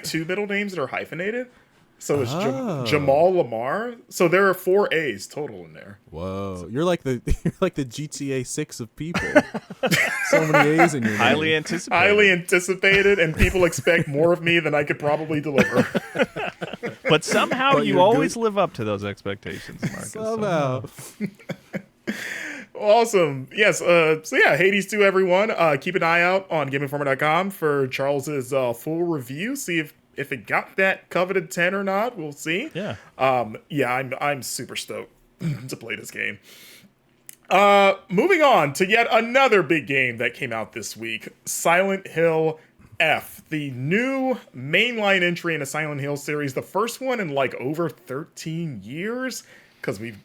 two middle names that are hyphenated. So it's Jamal Lamar. So there are 4 A's total in there. Whoa, you're like the GTA 6 of people. So many A's in your name. Highly anticipated, and people expect more of me than I could probably deliver. But somehow you always live up to those expectations, Marcus. Somehow. Awesome. Yes. So yeah, Hades 2, everyone. Keep an eye out on GameInformer.com for Charles's full review. See if it got that coveted 10 or not. We'll see. Yeah. I'm super stoked to play this game. Moving on to yet another big game that came out this week, Silent Hill F, the new mainline entry in a Silent Hill series, the first one in like over 13 years. Because we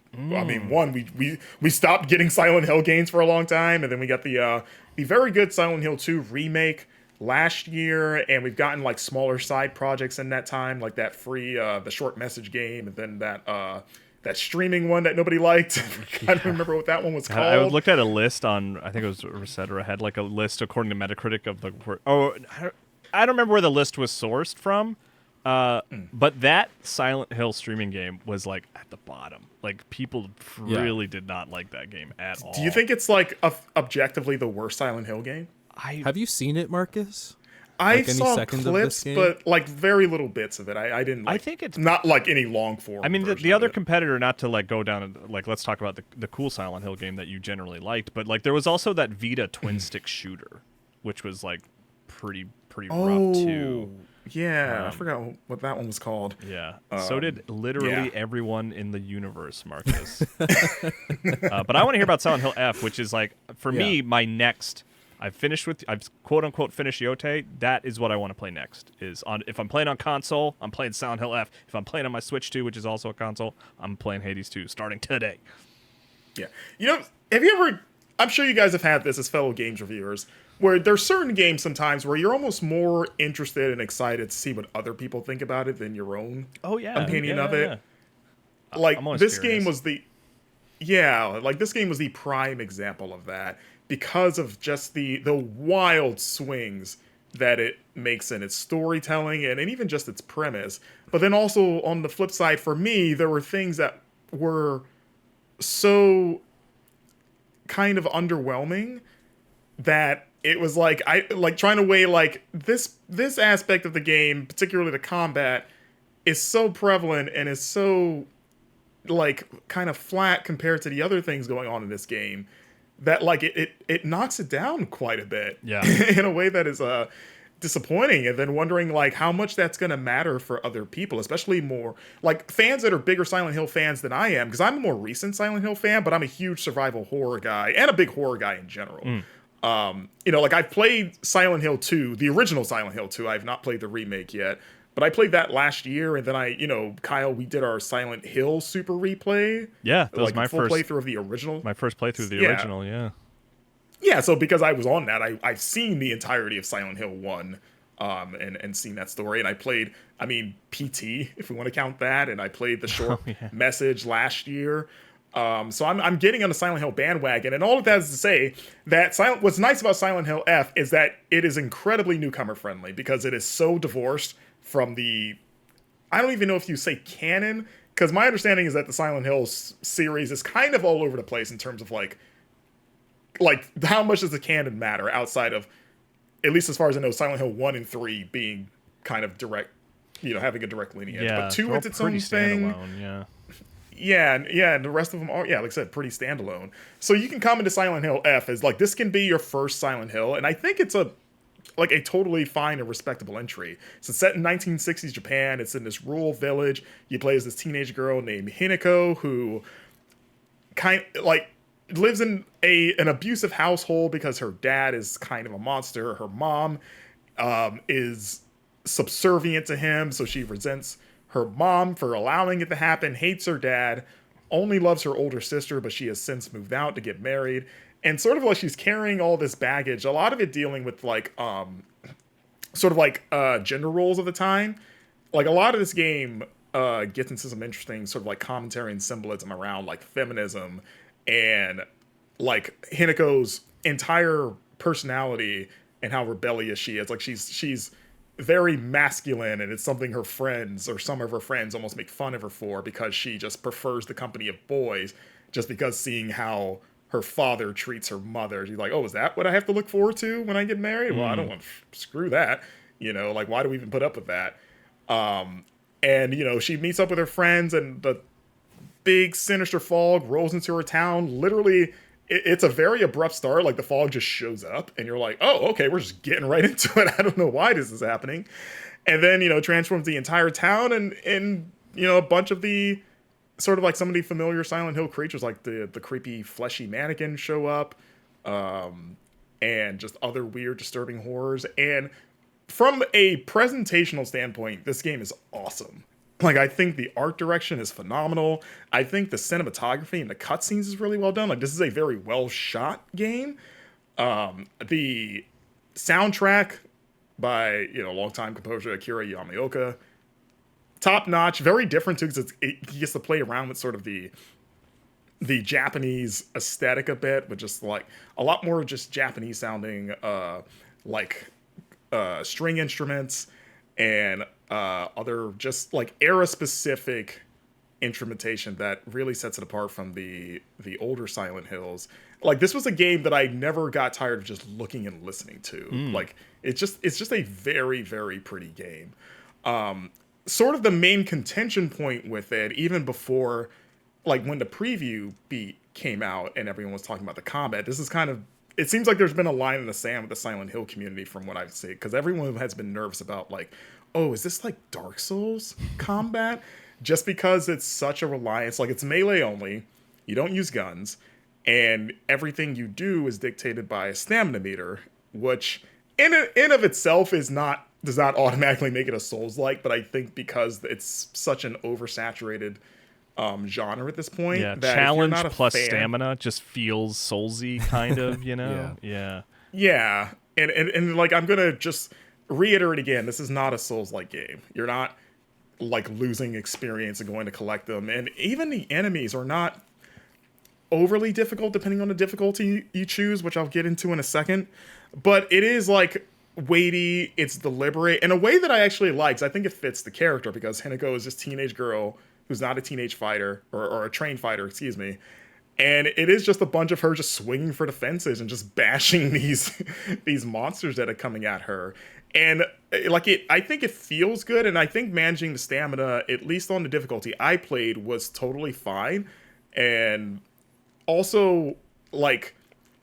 stopped getting Silent Hill games for a long time, and then we got the very good Silent Hill 2 remake last year, and we've gotten like smaller side projects in that time, like that free the short message game, and then that streaming one that nobody liked. I don't remember what that one was called. I looked at a list on, I think it was Resetera had like a list according to Metacritic of the I don't remember where the list was sourced from. But that Silent Hill streaming game was like at the bottom. Like people really did not like that game at all. Do you think it's like objectively the worst Silent Hill game? Have you seen it, Marcus? I Like any saw second of this clips, game? but like very little bits of it. I didn't. Like, I think it's not like any long form. I mean, version the of other it. competitor, not to like go down and like let's talk about the cool Silent Hill game that you generally liked, but like there was also that Vita twin stick shooter, which was like pretty rough too. Yeah, I forgot what that one was called. Yeah. So did literally yeah. everyone in the universe, Marcus. But I want to hear about Silent Hill F, which is like for me my next. I've quote unquote finished Yotei. That is what I want to play next. Is on if I'm playing on console, I'm playing Silent Hill F. If I'm playing on my Switch 2, which is also a console, I'm playing Hades 2 starting today. Yeah. You know, have you ever, I'm sure you guys have had this as fellow games reviewers, where there's certain games sometimes where you're almost more interested and excited to see what other people think about it than your own opinion of it. Yeah. Like, I'm always this curious. game was this game was the prime example of that because of just the wild swings that it makes in its storytelling and even just its premise. But then also on the flip side, for me, there were things that were so kind of underwhelming that it was like I like trying to weigh like this aspect of the game, particularly the combat, is so prevalent and is so like kind of flat compared to the other things going on in this game that like it knocks it down quite a bit. Yeah. In a way that is disappointing, and then wondering like how much that's going to matter for other people, especially more like fans that are bigger Silent Hill fans than I am, because I'm a more recent Silent Hill fan, but I'm a huge survival horror guy and a big horror guy in general. You know, like I've played Silent Hill 2, the original Silent Hill 2. I've not played the remake yet, but I played that last year, and then Kyle, we did our Silent Hill Super Replay. Yeah, that was like my full first playthrough of the original. My first playthrough of the original, yeah. Yeah, so because I was on that, I've seen the entirety of Silent Hill 1, and seen that story, and I played, PT, if we want to count that, and I played the short message last year. So I'm getting on the Silent Hill bandwagon, and all of that is to say that what's nice about Silent Hill F is that it is incredibly newcomer friendly because it is so divorced from I don't even know if you say canon, because my understanding is that the Silent Hill series is kind of all over the place in terms of like how much does the canon matter outside of, at least as far as I know, Silent Hill 1 and 3 being kind of direct, having a direct lineage. Yeah, But 2 is its own thing. Yeah. Yeah, and the rest of them are, like I said, pretty standalone. So you can come into Silent Hill F as like, this can be your first Silent Hill, and I think it's a totally fine and respectable entry. So it's set in 1960s Japan. It's in this rural village. You play as this teenage girl named Hinako who lives in an abusive household because her dad is kind of a monster. Her mom is subservient to him, so she resents her mom for allowing it to happen, hates her dad, only loves her older sister, but she has since moved out to get married. And sort of like she's carrying all this baggage, a lot of it dealing with gender roles of the time. Like a lot of this game gets into some interesting sort of like commentary and symbolism around like feminism and like Hinako's entire personality and how rebellious she is. Like she's very masculine, and it's something her friends or some of her friends almost make fun of her for because she just prefers the company of boys, just because seeing how her father treats her mother. She's like, oh, is that what I have to look forward to when I get married? Well, I don't want to screw that. Like, why do we even put up with that? And she meets up with her friends, and the big sinister fog rolls into her town. Literally, it's a very abrupt start. Like, the fog just shows up, and you're like, oh, okay, we're just getting right into it. I don't know why this is happening. And then, transforms the entire town, and a bunch of the sort of like some of the familiar Silent Hill creatures, like the creepy fleshy mannequin show up, and just other weird, disturbing horrors. And from a presentational standpoint, this game is awesome. Like, I think the art direction is phenomenal. I think the cinematography and the cutscenes is really well done. Like, this is a very well shot game. The soundtrack by, longtime composer Akira Yamaoka, top notch, very different too, because he gets to play around with sort of the Japanese aesthetic a bit, but just like a lot more just Japanese sounding, string instruments and other just like era specific instrumentation that really sets it apart from the older Silent Hills. Like, this was a game that I never got tired of just looking and listening to. Like, it's just a very, very pretty game. Sort of the main contention point with it, even before, like, when the preview came out and everyone was talking about the combat, this is kind of, it seems like there's been a line in the sand with the Silent Hill community from what I've seen, because everyone has been nervous about, like, oh, is this like Dark Souls combat? Just because it's such a reliance, like, it's melee only, you don't use guns, and everything you do is dictated by a stamina meter, which in of itself does not automatically make it a Souls-like, but I think because it's such an oversaturated genre at this point. Yeah, that challenge plus stamina just feels Soulsy, kind of, Yeah. And like, I'm gonna just reiterate again, this is not a Souls-like game. You're not like losing experience and going to collect them, and even the enemies are not overly difficult depending on the difficulty you choose, which I'll get into in a second. But it is like weighty, it's deliberate in a way that I actually like. I think it fits the character, because Hinako is this teenage girl who's not a teenage fighter, or a trained fighter, excuse me. And it is just a bunch of her just swinging for the fences and just bashing these monsters that are coming at her. And like, I think it feels good, and I think managing the stamina, at least on the difficulty I played, was totally fine. And also, like,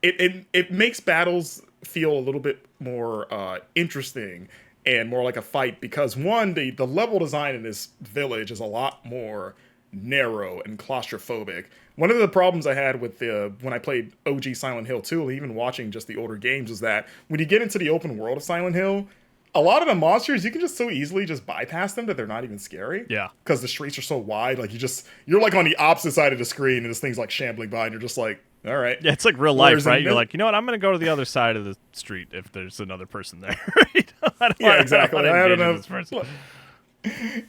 it makes battles feel a little bit more interesting and more like a fight, because one, the level design in this village is a lot more narrow and claustrophobic. One of the problems I had with when I played OG Silent Hill 2, even watching just the older games, is that when you get into the open world of Silent Hill, a lot of the monsters, you can just so easily just bypass them that they're not even scary. Yeah. Because the streets are so wide. Like, you're like on the opposite side of the screen, and this thing's like shambling by, and you're just like, all right. Yeah, it's like real life, right? You're like, you know what? I'm going to go to the other side of the street if there's another person there. Yeah, exactly. I don't know. This person.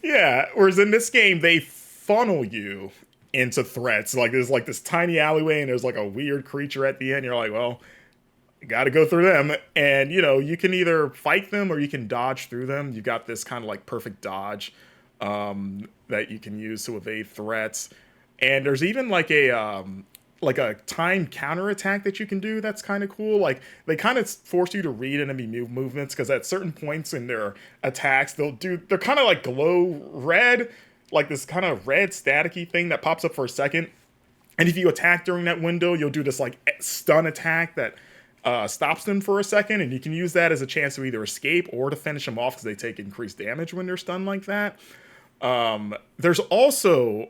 Yeah. Whereas in this game, they funnel you into threats. Like, there's like this tiny alleyway, and there's like a weird creature at the end. You're like, well, got to go through them. And, you can either fight them or you can dodge through them. You've got this kind of like perfect dodge that you can use to evade threats. And there's even like a timed counterattack that you can do that's kind of cool. Like, they kind of force you to read enemy movements, because at certain points in their attacks, they're kind of like glow red, like this kind of red staticky thing that pops up for a second. And if you attack during that window, you'll do this like stun attack that stops them for a second, and you can use that as a chance to either escape or to finish them off, because they take increased damage when they're stunned like that. There's also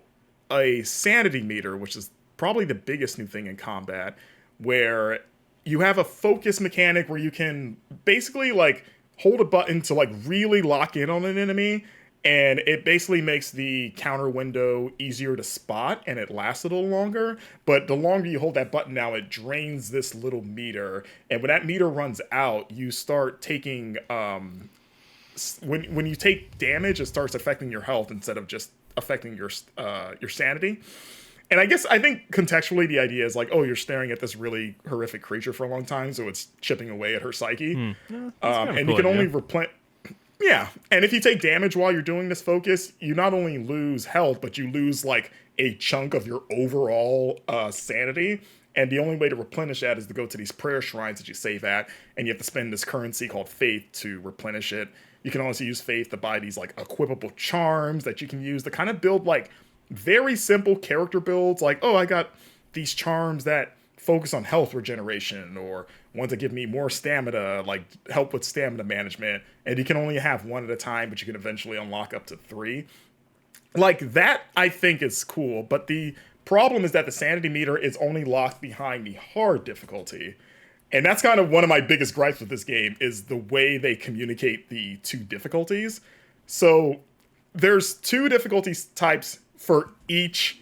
a sanity meter, which is probably the biggest new thing in combat, where you have a focus mechanic where you can basically like hold a button to like really lock in on an enemy, and it basically makes the counter window easier to spot, and it lasts a little longer. But the longer you hold that button now, it drains this little meter, and when that meter runs out, you start taking when you take damage, it starts affecting your health instead of just affecting your sanity. And I think contextually the idea is like, oh, you're staring at this really horrific creature for a long time, so it's chipping away at her psyche. Yeah, and you can only replenish. Yeah, and if you take damage while you're doing this focus, you not only lose health, but you lose like a chunk of your overall sanity. And the only way to replenish that is to go to these prayer shrines that you save at, and you have to spend this currency called faith to replenish it. You can also use faith to buy these like equipable charms that you can use to kind of build like very simple character builds. Like, oh, I got these charms that focus on health regeneration, or ones that give me more stamina, like help with stamina management. And you can only have one at a time, but you can eventually unlock up to 3. Like, that I think is cool, but the problem is that the sanity meter is only locked behind the hard difficulty. And that's kind of one of my biggest gripes with this game, is the way they communicate the 2 difficulties. So there's 2 difficulty types for each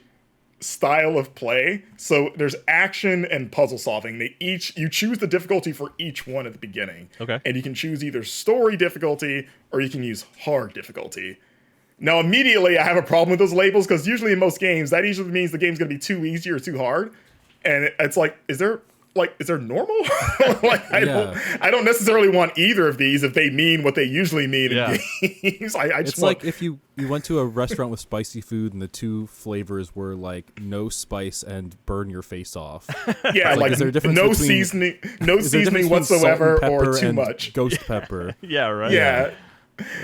style of play. So there's action and puzzle solving. You choose the difficulty for each one at the beginning. Okay. And you can choose either story difficulty or you can use hard difficulty. Now, immediately I have a problem with those labels, because usually in most games, that usually means the game's going to be too easy or too hard. And it's like, is there like, is there normal? Like, I don't necessarily want either of these if they mean what they usually mean in games. I just it's like if you went to a restaurant with spicy food and the two flavors were like no spice and burn your face off. Yeah, like is there a difference no between, seasoning whatsoever or too much. Ghost pepper. Yeah, right. Yeah.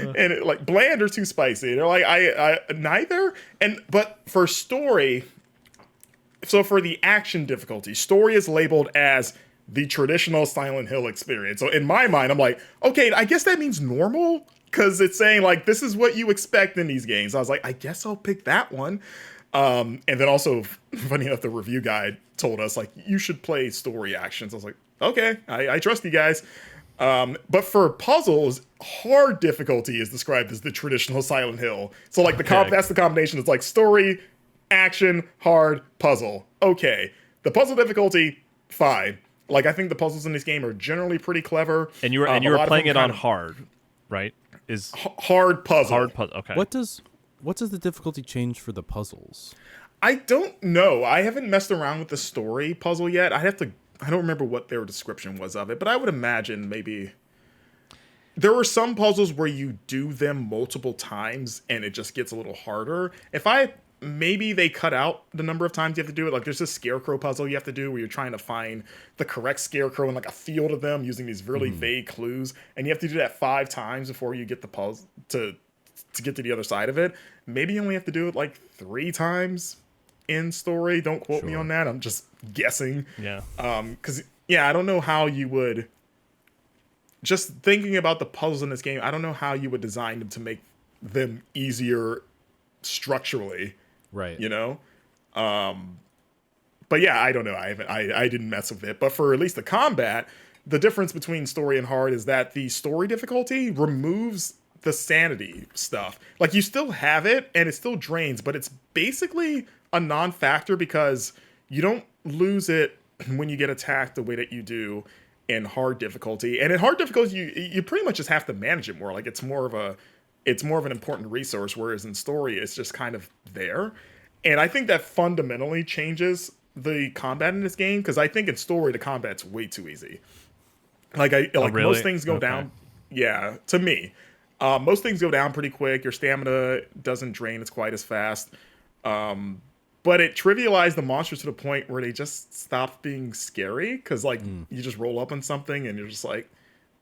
And it, like bland or too spicy. They're like I neither. But for story, so for the action difficulty, story is labeled as the traditional Silent Hill experience. So in my mind, I'm like, okay, I guess that means normal because it's saying like this is what you expect in these games. I was like, I guess I'll pick that one. And then also, funny enough, the review guide told us like you should play story actions. I was like, okay, I trust you guys. But for puzzles, hard difficulty is described as the traditional Silent Hill. So like that's the combination. It's like story, action, hard, puzzle. Okay. The puzzle difficulty, fine. Like I think the puzzles in this game are generally pretty clever. And you were playing it on hard, right? Is hard puzzle. Hard puzzle. Okay. What does the difficulty change for the puzzles? I don't know. I haven't messed around with the story puzzle yet. I don't remember what their description was of it, but I would imagine maybe there were some puzzles where you do them multiple times and it just gets a little harder. Maybe they cut out the number of times you have to do it. Like there's this scarecrow puzzle you have to do where you're trying to find the correct scarecrow in like a field of them using these really vague clues. And you have to do that 5 times before you get the puzzle to get to the other side of it. Maybe you only have to do it like 3 times in story. Don't quote me on that. I'm just guessing. Yeah. Because I don't know how you would. Just thinking about the puzzles in this game, I don't know how you would design them to make them easier structurally. Right. You know. But yeah, I don't know. I didn't mess with it. But for at least the combat, the difference between story and hard is that the story difficulty removes the sanity stuff. Like you still have it and it still drains, but it's basically a non-factor because you don't lose it when you get attacked the way that you do in hard difficulty. And in hard difficulty, you pretty much just have to manage it more. Like it's more of an important resource, whereas in story, it's just kind of there. And I think that fundamentally changes the combat in this game because I think in story the combat's way too easy. Really? Most things go down. Yeah, to me, most things go down pretty quick. Your stamina doesn't drain as quite as fast. But it trivialized the monsters to the point where they just stopped being scary because you just roll up on something and you're just like,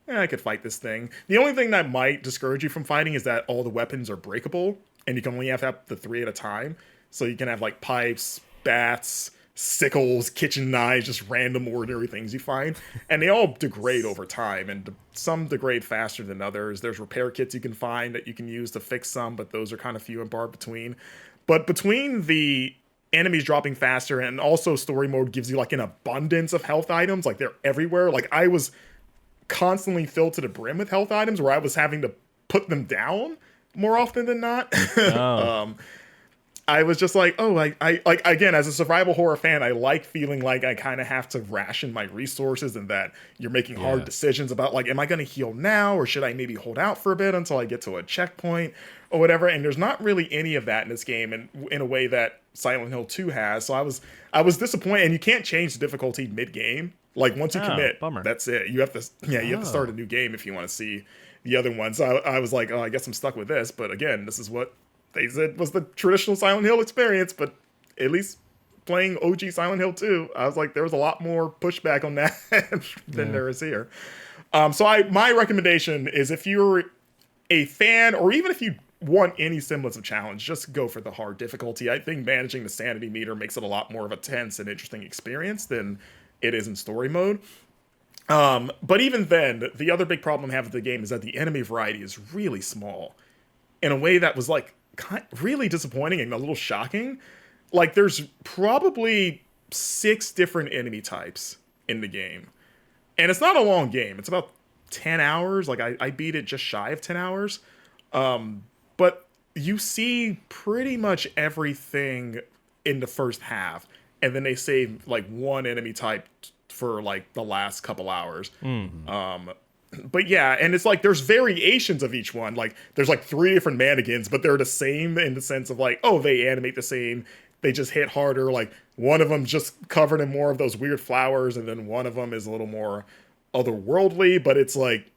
I could fight this thing. The only thing that might discourage you from fighting is that all the weapons are breakable and you can only have the 3 at a time. So you can have like pipes, bats, sickles, kitchen knives, just random ordinary things you find. And they all degrade over time and some degrade faster than others. There's repair kits you can find that you can use to fix some, but those are kind of few and far between. But between the enemies dropping faster and also story mode gives you like an abundance of health items, like they're everywhere. Like I was constantly filled to the brim with health items where I was having to put them down more often than not. I was just like, I like, again, as a survival horror fan, I like feeling like I kind of have to ration my resources and that you're making hard decisions about like, am I going to heal now or should I maybe hold out for a bit until I get to a checkpoint or whatever? And there's not really any of that in this game and in a way that Silent Hill 2 has. So I was disappointed, and you can't change the difficulty mid-game. Like once you commit, bummer. That's it. You have to you have to start a new game if you want to see the other ones. So I was like, I guess I'm stuck with this. But again, this is what they said was the traditional Silent Hill experience, but at least playing OG Silent Hill 2, I was like, there was a lot more pushback on that than there is here. So my recommendation is if you're a fan, or even if you want any semblance of challenge, just go for the hard difficulty. I think managing the sanity meter makes it a lot more of a tense and interesting experience than it is in story mode. But even then, the other big problem I have with the game is that the enemy variety is really small in a way that was like really disappointing and a little shocking. Like there's probably 6 different enemy types in the game, and it's not a long game. It's about 10 hours. Like I beat it just shy of 10 hours. But you see pretty much everything in the first half, and then they save like one enemy type for like the last couple hours. But yeah, and it's like there's variations of each one. Like there's like 3 different mannequins, but they're the same in the sense of like, oh, they animate the same. they just hit harder. Like one of them just covered in more of those weird flowers, and then one of them is a little more otherworldly, but it's like,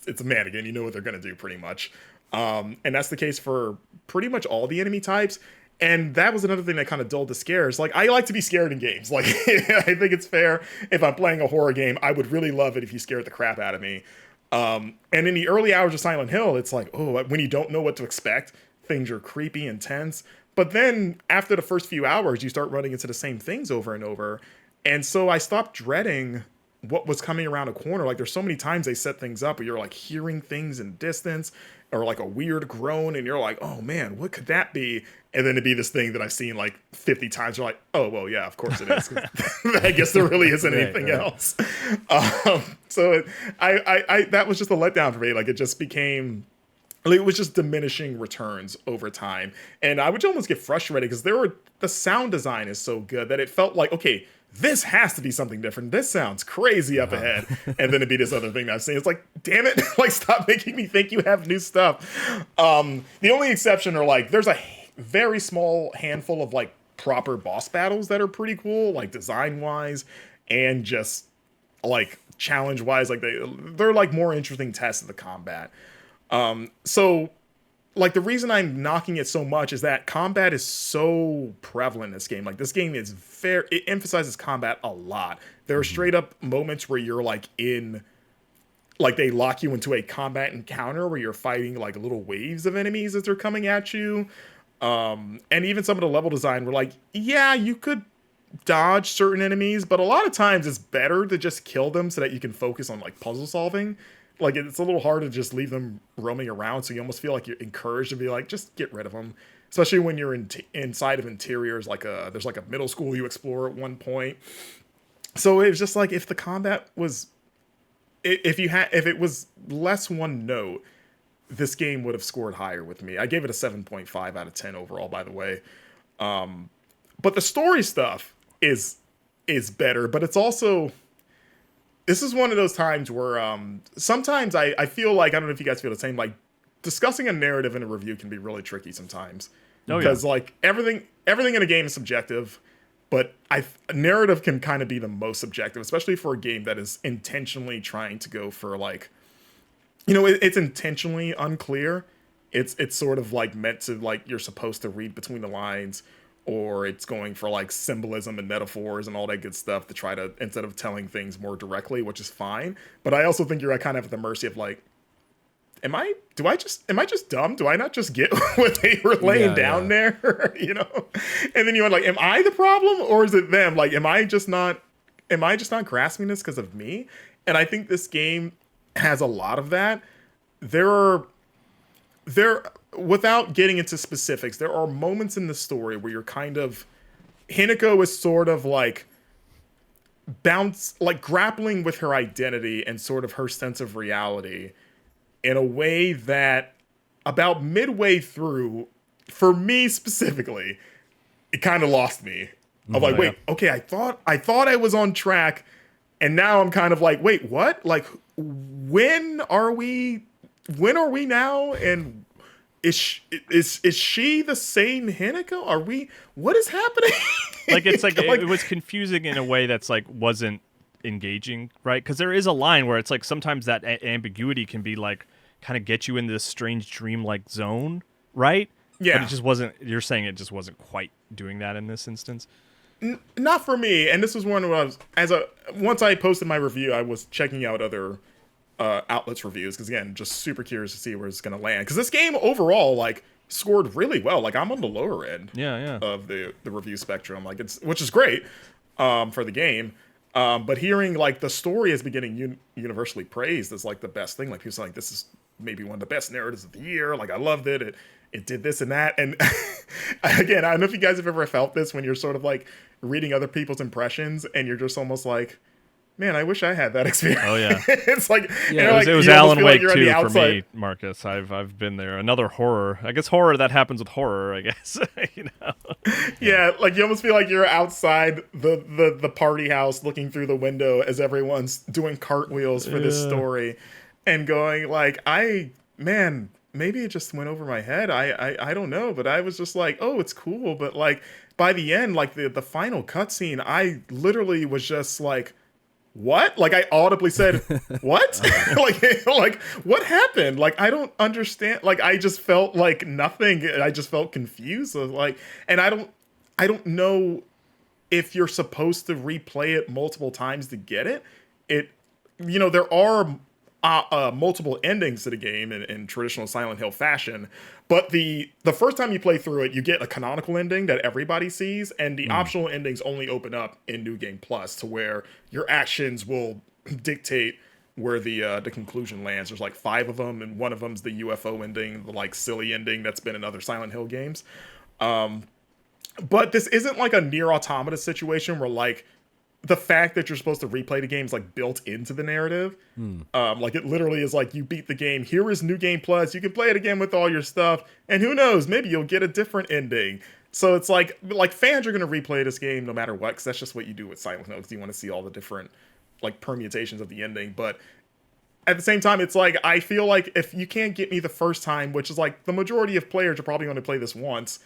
it's a mannequin. You know what they're going to do pretty much. And that's the case for pretty much all the enemy types. And that was another thing that kind of dulled the scares. Like, I like to be scared in games. Like, I think it's fair if I'm playing a horror game. I would really love it if you scared the crap out of me. And in the early hours of Silent Hill, it's like, oh, when you don't know what to expect, things are creepy and tense. But then after the first few hours, you start running into the same things over and over. And so I stopped dreading what was coming around a corner. Like, there's so many times they set things up where you're like hearing things in distance or like a weird groan, and you're like, oh man, what could that be? And then to be this thing that I've seen like 50 times, you're like, oh, well, yeah, of course it is. I guess there really isn't anything else. So I that was just a letdown for me. Like, it just became, it was just diminishing returns over time. And I would almost get frustrated because the sound design is so good that it felt like, okay, this has to be something different. This sounds crazy up ahead. And then it'd be this other thing that I've seen. It's like, damn it. Like, stop making me think you have new stuff. The only exception are like, there's a very small handful of like proper boss battles that are pretty cool, like design wise and just like challenge wise. Like they're like more interesting tests of the combat. So like the reason I'm knocking it so much is that combat is so prevalent in this game. Like this game is it emphasizes combat a lot. There are straight up moments where you're like like they lock you into a combat encounter where you're fighting like little waves of enemies as they're coming at you. And even some of the level design were like, yeah, you could dodge certain enemies, but a lot of times it's better to just kill them so that you can focus on like puzzle solving. Like, it's a little hard to just leave them roaming around, so you almost feel like you're encouraged to be like, just get rid of them. Especially when you're inside of interiors, like there's like a middle school you explore at one point. So it was just like, if the combat was, if it was less one note, this game would have scored higher with me. I gave it a 7.5 out of 10 overall, by the way. But the story stuff is better, but it's also, this is one of those times where sometimes I feel like, I don't know if you guys feel the same, like discussing a narrative in a review can be really tricky sometimes. Because like everything in a game is subjective, but narrative can kind of be the most subjective, especially for a game that is intentionally trying to go for like, you know, it's intentionally unclear. It's sort of like meant to, like, you're supposed to read between the lines, or it's going for like symbolism and metaphors and all that good stuff to try to, instead of telling things more directly, which is fine. But I also think you're kind of at the mercy of like, am I just dumb? Do I not just get what they were laying down there? You know? And then you're like, am I the problem or is it them? Like, am I just not grasping this because of me? And I think this game has a lot of that. Without getting into specifics, there are moments in the story where you're kind of, Hinako is sort of like grappling with her identity and sort of her sense of reality in a way that about midway through, for me specifically, it kind of lost me. I'm like, wait, okay, I thought I was on track, and now I'm kind of like, wait, what? Like, when are we now? And is she the same Hinako? What is happening? Like, it's like, it was confusing in a way that's like wasn't engaging, right? Because there is a line where it's like sometimes that ambiguity can be like kind of get you into this strange dream-like zone, right? Yeah. But it just wasn't, you're saying it just wasn't quite doing that in this instance? Not for me. And this was one where once I posted my review, I was checking out other outlets' reviews, because again, just super curious to see where it's going to land. Because this game overall, like, scored really well. Like, I'm on the lower end of the review spectrum, like, which is great for the game. But hearing like the story is getting universally praised as like the best thing. Like, people saying like, this is maybe one of the best narratives of the year. Like, I loved it. It did this and that. And again, I don't know if you guys have ever felt this when you're sort of like reading other people's impressions and you're just almost like, man, I wish I had that experience. Oh yeah, it's like, it was Alan Wake 2 for me, Marcus. I've been there. Another horror. I guess horror that happens with horror. I guess you know. Yeah, like you almost feel like you're outside the party house, looking through the window as everyone's doing cartwheels for this story, and going like, maybe it just went over my head. I don't know, but I was just like, oh, it's cool. But like by the end, like the final cutscene, I literally was just like, what? Like I audibly said, what? like what happened? Like I don't understand. Like I just felt like nothing. I just felt confused. So, like, and I don't know if you're supposed to replay it multiple times to get it. There are multiple endings to the game in traditional Silent Hill fashion, but the first time you play through it, you get a canonical ending that everybody sees, and the optional endings only open up in New Game Plus, to where your actions will dictate where the conclusion lands. There's like 5 of them, and one of them's the UFO ending, the like silly ending that's been in other Silent Hill games. But this isn't like a Nier Automata situation where like the fact that you're supposed to replay the game is like built into the narrative. Like it literally is like, you beat the game, here is New Game Plus, you can play it again with all your stuff, and who knows, maybe you'll get a different ending. So it's like fans are going to replay this game no matter what, because that's just what you do with Silent Hill, because you want to see all the different like permutations of the ending. But at the same time, it's like, I feel like if you can't get me the first time, which is like the majority of players are probably going to play this once,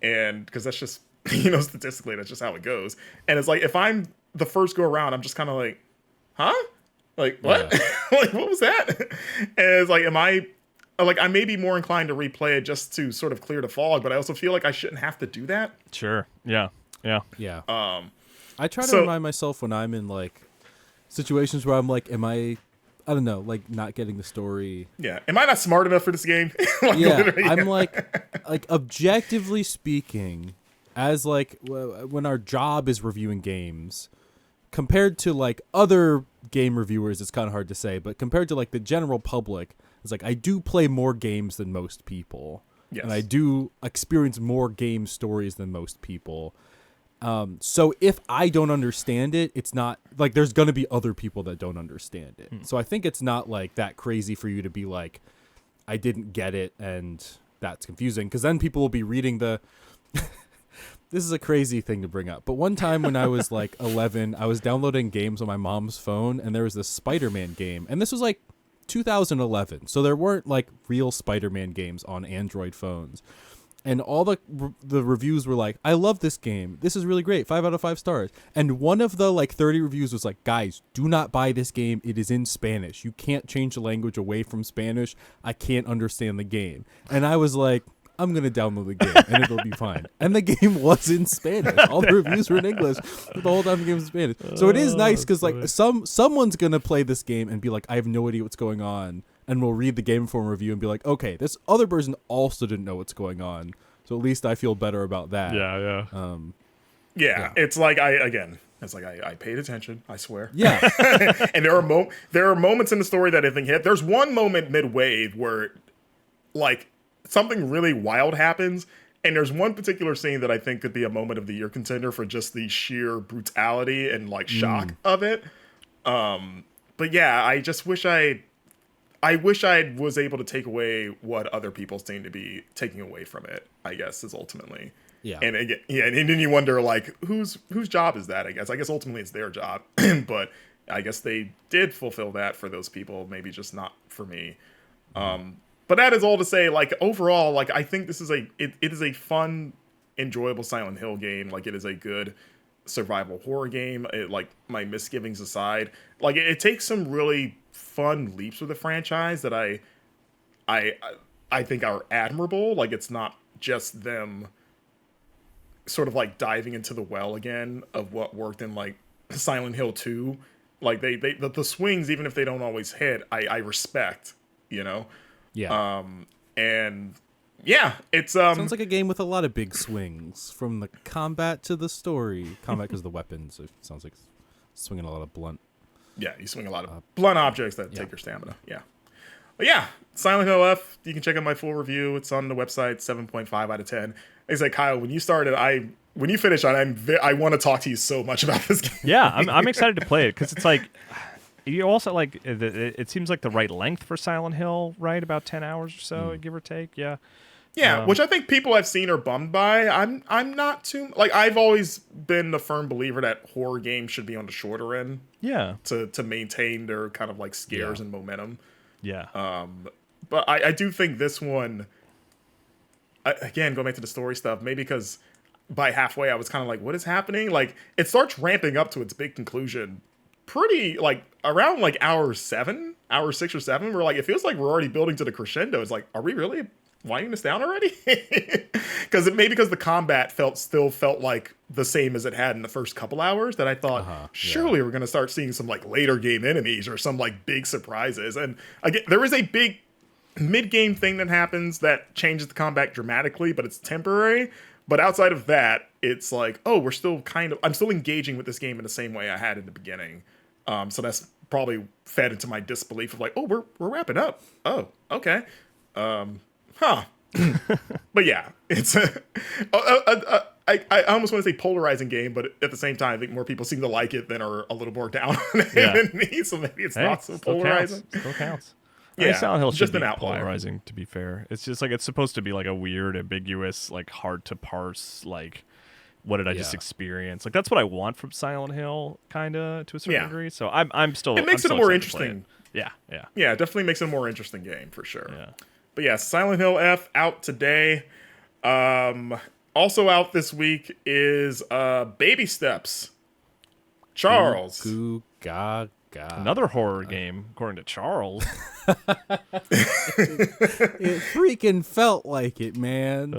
and because that's just, statistically, that's just how it goes. And it's like, if I'm the first go around, I'm just kind of like, huh? Like, what? Yeah. Like, what was that? And it's like, I may be more inclined to replay it just to sort of clear the fog, but I also feel like I shouldn't have to do that. Sure. Yeah. Yeah. Yeah. I try to remind myself when I'm in like situations where I'm like, I don't know, like not getting the story. Yeah. Am I not smart enough for this game? I'm like objectively speaking, as like when our job is reviewing games, compared to like other game reviewers, it's kind of hard to say, but compared to like the general public, it's like I do play more games than most people. Yes. And I do experience more game stories than most people. So if I don't understand it, it's not like there's going to be other people that don't understand it. So I think it's not like that crazy for you to be like, I didn't get it and that's confusing, because then people will be reading the this is a crazy thing to bring up, but one time when I was like 11, I was downloading games on my mom's phone, and there was this Spider-Man game, and this was like 2011, so there weren't like real Spider-Man games on Android phones. And all the reviews were like, I love this game. This is really great. 5 out of 5 stars. And one of the like 30 reviews was like, guys, do not buy this game. It is in Spanish. You can't change the language away from Spanish. I can't understand the game. And I was like, I'm going to download the game and it'll be fine. And the game was in Spanish. All the reviews were in English, but the whole time the game was in Spanish. So it is nice because like someone's going to play this game and be like, I have no idea what's going on. And we'll read the Game Informer review and be like, okay, this other person also didn't know what's going on. So at least I feel better about that. Yeah. It's like I paid attention, I swear. Yeah. And there are moments in the story that I think hit. There's one moment midway where like something really wild happens, and there's one particular scene that I think could be a moment of the year contender for just the sheer brutality and like shock of it. But yeah, I just wish I was able to take away what other people seem to be taking away from it, I guess, is ultimately. Yeah. And again, and then you wonder like whose job is that, I guess. I guess ultimately it's their job. But I guess they did fulfill that for those people, maybe just not for me. But that is all to say, like, overall, like, I think this is it is a fun, enjoyable Silent Hill game. Like, it is a good survival horror game. Like, my misgivings aside, like, it takes some really fun leaps with the franchise that I think are admirable. Like, it's not just them sort of like diving into the well again of what worked in like Silent Hill 2. Like the swings, even if they don't always hit, I respect, you know? Yeah. And yeah, it's sounds like a game with a lot of big swings, from the combat to the story. Combat because the weapons, it sounds like swinging a lot of blunt. Yeah, you swing a lot of blunt objects that take your stamina. Yeah. But yeah, Silent Hill F, you can check out my full review. It's on the website, 7.5 out of 10. Like I said, Kyle, when you started, when you finish on, I want to talk to you so much about this game. Yeah, I'm excited to play it because it's like, you also like, it seems like the right length for Silent Hill, right? About 10 hours or so, give or take. Yeah. Yeah, which I think people I've seen are bummed by. I'm not too, like, I've always been a firm believer that horror games should be on the shorter end. Yeah. To maintain their kind of like scares and momentum. Yeah. But I do think this one, again, going back to the story stuff, maybe because by halfway I was kind of like, what is happening? Like, it starts ramping up to its big conclusion pretty, like, around, like, hour 6 or 7, where, like, it feels like we're already building to the crescendo. It's like, are we really winding this down already? Because the combat still felt like the same as it had in the first couple hours, that I thought, surely we're going to start seeing some, like, later game enemies or some, like, big surprises. And, again, there is a big mid-game thing that happens that changes the combat dramatically, but it's temporary. But outside of that, it's like, oh, I'm still engaging with this game in the same way I had in the beginning. So that's probably fed into my disbelief of like, oh, we're wrapping up. Oh, okay. But yeah, it's I almost want to say polarizing game, but at the same time, I think more people seem to like it than are a little more down on it than me. So maybe it's not so polarizing. Still counts. Yeah, Silent Hill should just be an outlier. polarizing, to be fair. It's just like, it's supposed to be like a weird, ambiguous, like hard to parse, like, what did I just experience? Like, that's what I want from Silent Hill, kind of, to a certain degree. So I'm still. It makes it a more interesting. Yeah. Yeah, it definitely makes it a more interesting game for sure. Yeah. But yeah, Silent Hill F out today. Also out this week is Baby Steps. Charles. Goo gaga. Another horror game, according to Charles. It freaking felt like it, man.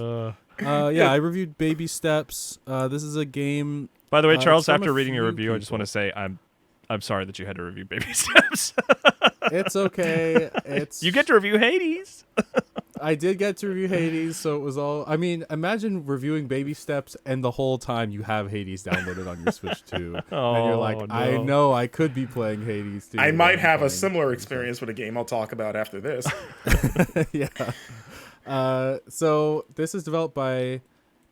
I reviewed Baby Steps. This is a game. By the way, Charles, from after a reading your few review, I just people. want to say I'm sorry that you had to review Baby Steps. It's okay. You get to review Hades. I did get to review Hades, so it was all. I mean, imagine reviewing Baby Steps and the whole time you have Hades downloaded on your Switch too, and you're like, no. I know I could be playing Hades too. I might have a similar experience with a game I'll talk about after this. Yeah. So this is developed by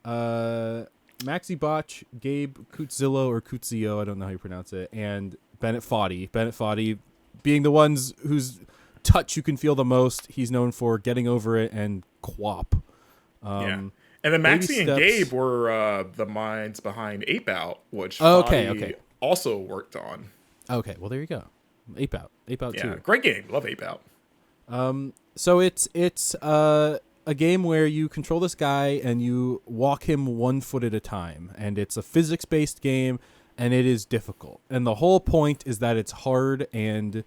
Maxi Botch, Gabe Kutzillo or Kutzio, I don't know how you pronounce it, and Bennett Foddy. Bennett Foddy being the ones whose touch you can feel the most. He's known for Getting Over It and Quap. And then Maxi and Steps. Gabe were the minds behind Ape Out, which Okay, Foddy okay. also worked on. Okay, well there you go. Ape Out Yeah, 2. great game. Love Ape Out. So it's a game where you control this guy and you walk him 1 foot at a time, and it's a physics-based game, and it is difficult. And the whole point is that it's hard, and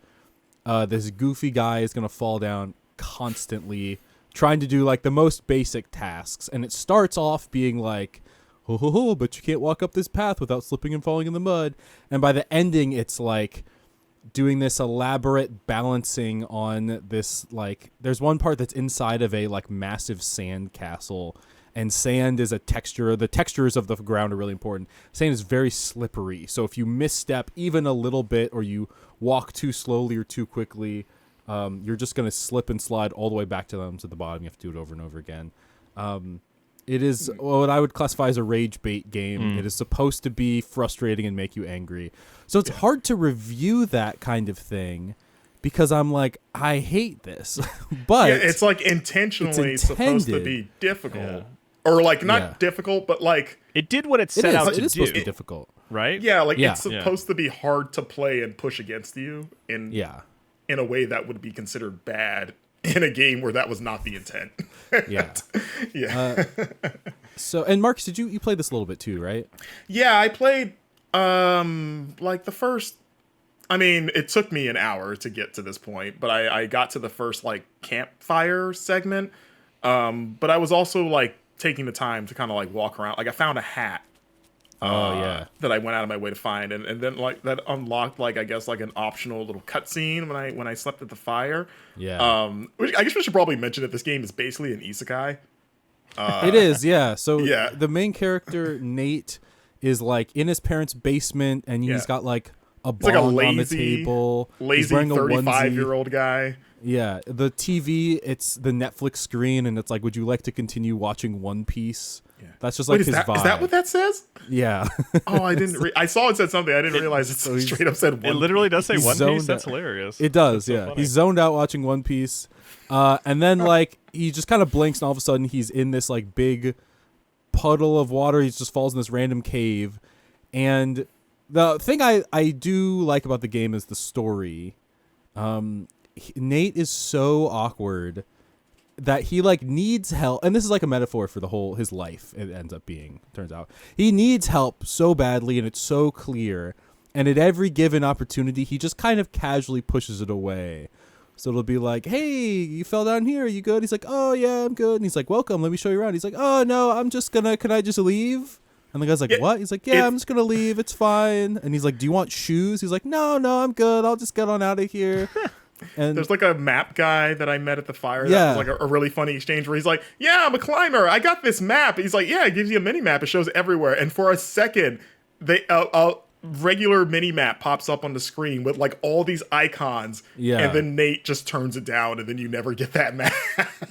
this goofy guy is gonna fall down constantly, trying to do like the most basic tasks. And it starts off being like, ho, but you can't walk up this path without slipping and falling in the mud. And by the ending, it's like doing this elaborate balancing on this, like, there's one part that's inside of a like massive sand castle, and sand is a texture. The textures of the ground are really important. Sand is very slippery, so if you misstep even a little bit, or you walk too slowly or too quickly, you're just going to slip and slide all the way back to the bottom. You have to do it over and over again. It is what I would classify as a rage bait game. It is supposed to be frustrating and make you angry. So it's hard to review that kind of thing, because I'm like, I hate this. But Yeah, it's like intentionally supposed to be difficult. Or like not difficult, but like It did what it set out to do. It is supposed to be difficult. Right? yeah, like Yeah. it's supposed to be hard to play and push against you in a way that would be considered bad in a game where that was not the intent. Yeah. Yeah. So, and Marcus, you played this a little bit too, right? Yeah, I played like the first, I mean, it took me an hour to get to this point, but I got to the first like campfire segment. But I was also like taking the time to kind of like walk around. Like I found a hat. That I went out of my way to find, and then like that unlocked like I guess like an optional little cutscene when I slept at the fire. Yeah. Which I guess we should probably mention that this game is basically an isekai. It is, yeah. So Yeah. the main character, Nate, is like in his parents' basement, and he's got like a It's like a bong on the lazy, table. He's lazy wearing a 35-year-old guy. Yeah, the TV, it's the Netflix screen, and it's like, would you like to continue watching One Piece? Yeah. That's just like Wait, his vibe. is that what that says? Yeah. Oh, I didn't. I saw it said something. I didn't realize it straight up said One It literally does say He's One Piece. zoned That's out. hilarious. It does, That's so yeah. funny. He's zoned out watching One Piece. And then, like, he just kind of blinks, and all of a sudden he's in this, like, big puddle of water. He just falls in this random cave. And the thing I do like about the game is the story. Nate is so awkward that he like needs help, and this is like a metaphor for the whole his life. It ends up being, turns out, he needs help so badly, and it's so clear. And at every given opportunity, he just kind of casually pushes it away. So it'll be like, "Hey, you fell down here. Are you good?" He's like, "Oh yeah, I'm good." And he's like, "Welcome. Let me show you around." He's like, "Oh no, I'm just gonna. Can I just leave?" And the guy's like, "What?" He's like, "Yeah, I'm just gonna leave. It's fine." And he's like, "Do you want shoes?" He's like, "No, I'm good. I'll just get on out of here." And there's like a map guy that I met at the fire. That was like a really funny exchange where he's like, "Yeah, I'm a climber. I got this map." He's like, "Yeah, it gives you a mini map. It shows everywhere." And for a second, a regular mini map pops up on the screen with like all these icons. Yeah. And then Nate just turns it down, and then you never get that map.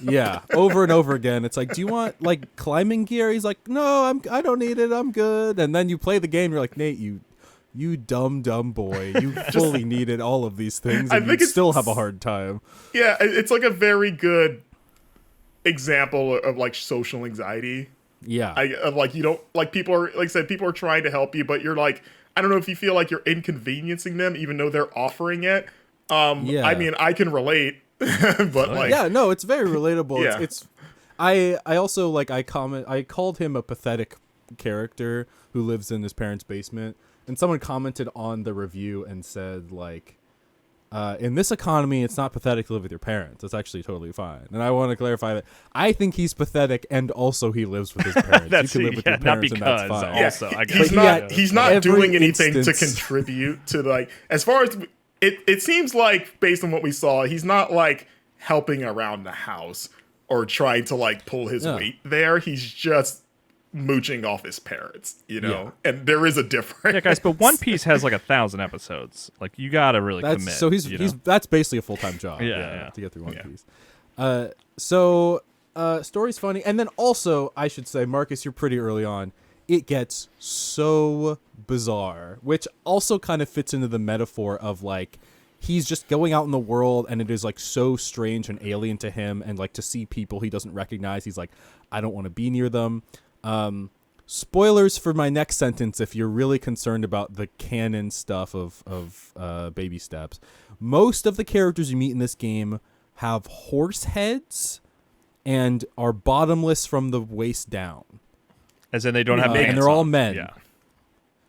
Yeah, over and over again. It's like, "Do you want like climbing gear?" He's like, "No, I don't need it. I'm good." And then you play the game. You're like, "Nate, you dumb boy, you fully needed all of these things, and you still have a hard time." Yeah, it's like a very good example of like social anxiety. Yeah, of like, you don't like, people are, like I said, people are trying to help you, but you're like, I don't know if you feel like you're inconveniencing them even though they're offering it. I mean, I can relate, but like, yeah, no, it's very relatable. Yeah. I also like, I called him a pathetic character who lives in his parents' basement. And someone commented on the review and said, like, in this economy, it's not pathetic to live with your parents. It's actually totally fine. And I want to clarify that I think he's pathetic, and also he lives with his parents. You can live with your parents, and that's fine. Also, yeah, he's not doing anything to contribute to, like, as far as it seems like, based on what we saw, he's not like helping around the house or trying to like pull his weight there. He's just mooching off his parents, you know, and there is a difference. Yeah, guys, but One Piece has like 1,000 episodes. Like, you gotta really commit. So he's that's basically a full-time job. To get through One Piece. Story's funny, and then also I should say, Marcus, you're pretty early on. It gets so bizarre, which also kind of fits into the metaphor of like, he's just going out in the world, and it is like so strange and alien to him, and like to see people he doesn't recognize, he's like, I don't want to be near them. Spoilers for my next sentence if you're really concerned about the canon stuff of Baby Steps. Most of the characters you meet in this game have horse heads and are bottomless from the waist down. As in they don't have pants and they're all men. Yeah.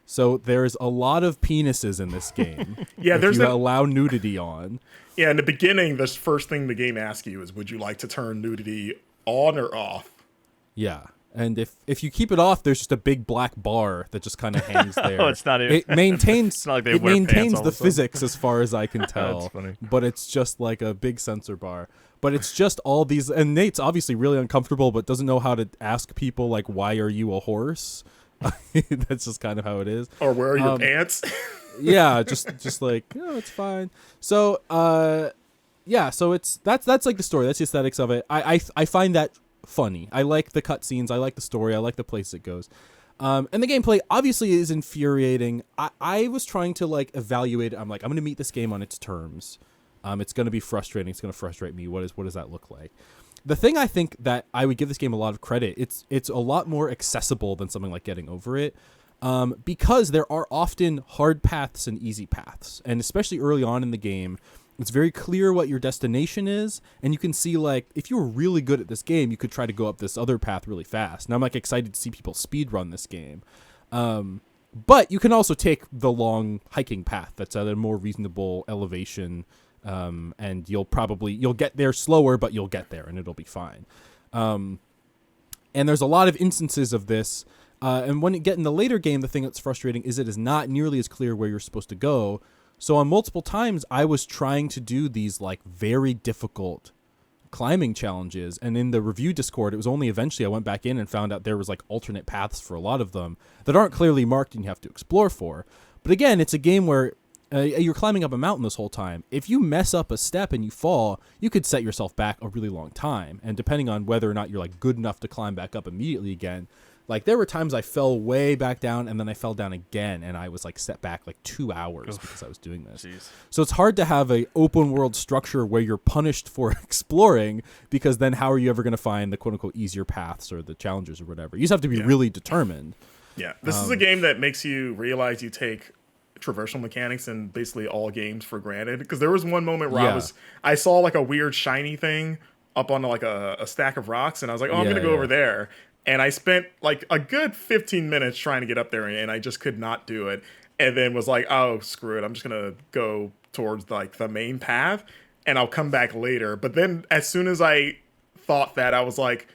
So there's a lot of penises in this game. Yeah, there's allow nudity on. Yeah, in the beginning, the first thing the game asks you is, would you like to turn nudity on or off? Yeah. And if you keep it off, there's just a big black bar that just kind of hangs there. Oh, it's not even. It maintains. It's not like they it wear maintains pants the physics as far as I can tell. That's funny. But it's just like a big sensor bar. But it's just all these, and Nate's obviously really uncomfortable, but doesn't know how to ask people like, "Why are you a horse?" That's just kind of how it is. Or where are your pants? Yeah, just like, it's fine. So so that's like the story. That's the aesthetics of it. I find that funny. I like the cutscenes. I like the story. I like the place it goes. And the gameplay obviously is infuriating. I was trying to like evaluate it. I'm like, I'm going to meet this game on its terms. It's going to be frustrating. It's going to frustrate me. What does that look like? The thing I think that I would give this game a lot of credit, it's a lot more accessible than something like Getting Over It, because there are often hard paths and easy paths. And especially early on in the game, it's very clear what your destination is, and you can see, like, if you were really good at this game, you could try to go up this other path really fast. And I'm, like, excited to see people speedrun this game. But you can also take the long hiking path that's at a more reasonable elevation, and you'll get there slower, but you'll get there, and it'll be fine. And there's a lot of instances of this, and when you get in the later game, the thing that's frustrating is it is not nearly as clear where you're supposed to go. So on multiple times, I was trying to do these like very difficult climbing challenges, and in the review Discord, it was only eventually I went back in and found out there was like alternate paths for a lot of them that aren't clearly marked and you have to explore for. But again, it's a game where you're climbing up a mountain this whole time. If you mess up a step and you fall, you could set yourself back a really long time. And depending on whether or not you're like good enough to climb back up immediately again, like there were times I fell way back down and then I fell down again and I was like set back like 2 hours because I was doing this. Jeez. So it's hard to have a open world structure where you're punished for exploring, because then how are you ever going to find the quote unquote easier paths or the challenges or whatever? You just have to be really determined. Yeah, this is a game that makes you realize you take traversal mechanics in basically all games for granted. Because there was one moment where I saw like a weird shiny thing up on like a stack of rocks, and I was like, oh, I'm gonna go over there. And I spent like a good 15 minutes trying to get up there, and I just could not do it. And then was like, oh, screw it. I'm just going to go towards like the main path, and I'll come back later. But then as soon as I thought that, I was like,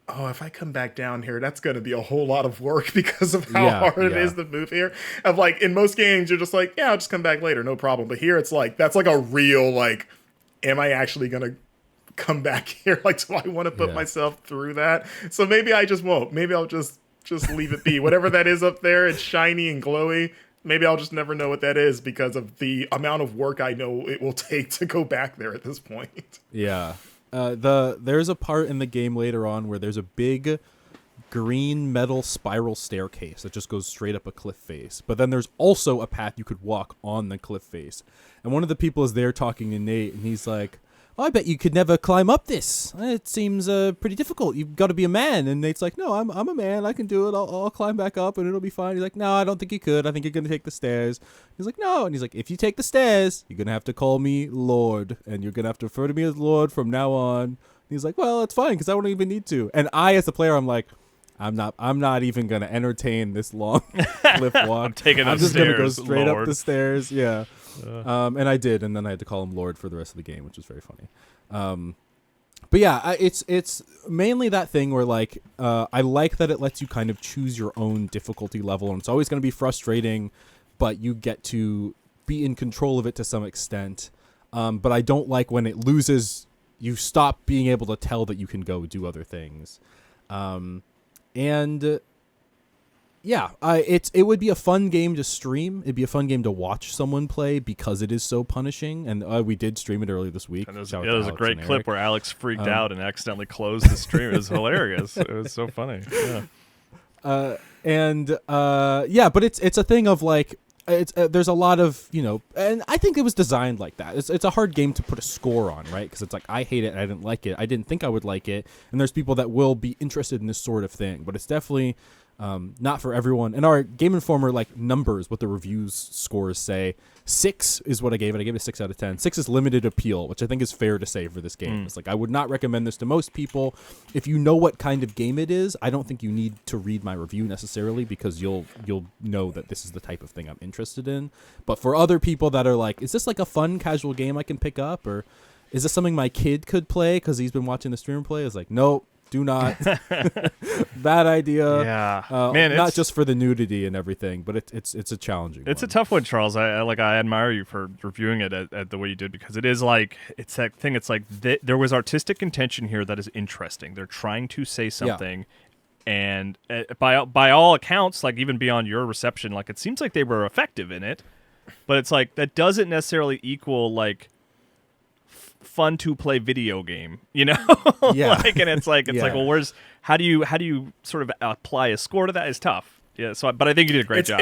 oh, if I come back down here, that's going to be a whole lot of work because of how hard it is to move here. Of like, in most games, you're just like, yeah, I'll just come back later. No problem. But here it's like, that's like a real, like, am I actually going to come back here? Like, do I want to put myself through that? So maybe I just won't. Maybe I'll just leave it be. Whatever that is up there, it's shiny and glowy. Maybe I'll just never know what that is because of the amount of work I know it will take to go back there at this point. Yeah. There's a part in the game later on where there's a big green metal spiral staircase that just goes straight up a cliff face. But then there's also a path you could walk on the cliff face. And one of the people is there talking to Nate, and he's like, oh, I bet you could never climb up this. It seems pretty difficult. You've got to be a man. And Nate's like, no, I'm a man. I can do it. I'll climb back up and it'll be fine. He's like, no, I don't think you could. I think you're going to take the stairs. He's like, no. And he's like, if you take the stairs, you're going to have to call me Lord. And you're going to have to refer to me as Lord from now on. And he's like, well, it's fine because I don't even need to. And I, as the player, I'm like, I'm not even going to entertain this long cliff walk. I'm just going to go straight up the stairs. Yeah. And I did, and then I had to call him Lord for the rest of the game, which was very funny. But yeah, it's mainly that thing where like I like that it lets you kind of choose your own difficulty level, and it's always going to be frustrating, but you get to be in control of it to some extent. But I don't like when it loses. You stop being able to tell that you can go do other things, and. Yeah, it would be a fun game to stream. It'd be a fun game to watch someone play because it is so punishing. And we did stream it earlier this week. And there was a great clip where Alex freaked out and accidentally closed the stream. It was hilarious. It was so funny. Yeah. But it's a thing of like there's a lot of, and I think it was designed like that. It's a hard game to put a score on, right? Because it's like, I hate it and I didn't like it. I didn't think I would like it. And there's people that will be interested in this sort of thing, but it's definitely not for everyone. And our Game Informer numbers, what the reviews scores say, 6 is what I gave it. I gave it a 6 out of 10. 6 is limited appeal, which I think is fair to say for this game. It's like, I would not recommend this to most people. If you know what kind of game it is, I don't think you need to read my review necessarily, because you'll know that this is the type of thing I'm interested in. But for other people that are like, is this like a fun casual game I can pick up, or is this something my kid could play because he's been watching the streamer play? It's like, nope. Do not. Bad idea. Yeah, man. Not just for the nudity and everything, but it's a challenging. It's one. A tough one, Charles. I admire you for reviewing it at the way you did, because it is like, it's that thing. It's like there was artistic intention here that is interesting. They're trying to say something, and by all accounts, like even beyond your reception, like it seems like they were effective in it, but it's like that doesn't necessarily equal like fun to play video game, Yeah. And it's like well, how do you sort of apply a score to that? Is tough. Yeah. So, but I think you did a great job.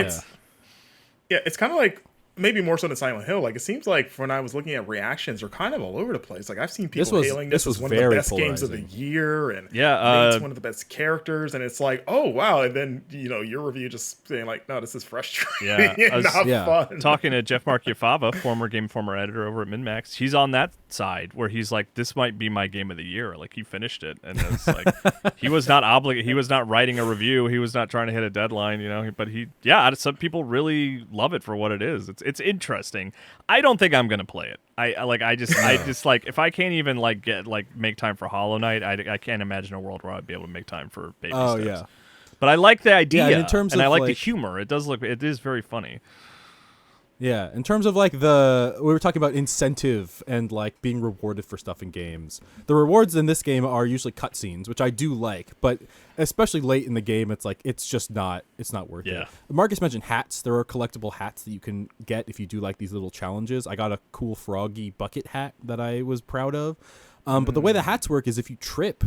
It's kind of like, maybe more so than Silent Hill. Like, it seems like when I was looking at reactions, they're kind of all over the place. Like, I've seen people hailing this as one of the best games of the year, and it's one of the best characters, and it's like, oh wow. And then your review just saying like, no, this is frustrating. Yeah, not fun. Talking to Jeff Mark Yafava, former Game Informer editor over at MinMax, he's on that side where he's like, this might be my game of the year. Like, he finished it, and it's like he was not obligated. He was not writing a review. He was not trying to hit a deadline. But some people really love it for what it is. It's interesting. I don't think I'm gonna play it. I just like, if I can't even make time for Hollow Knight, I can't imagine a world where I'd be able to make time for baby steps. Yeah. But I like the idea, and I like the humor. It is very funny. Yeah, in terms of we were talking about incentive and being rewarded for stuff in games. The rewards in this game are usually cutscenes, which I do like, but especially late in the game, it's not worth it. Marcus mentioned hats. There are collectible hats that you can get if you do these little challenges. I got a cool froggy bucket hat that I was proud of. But the way the hats work is if you trip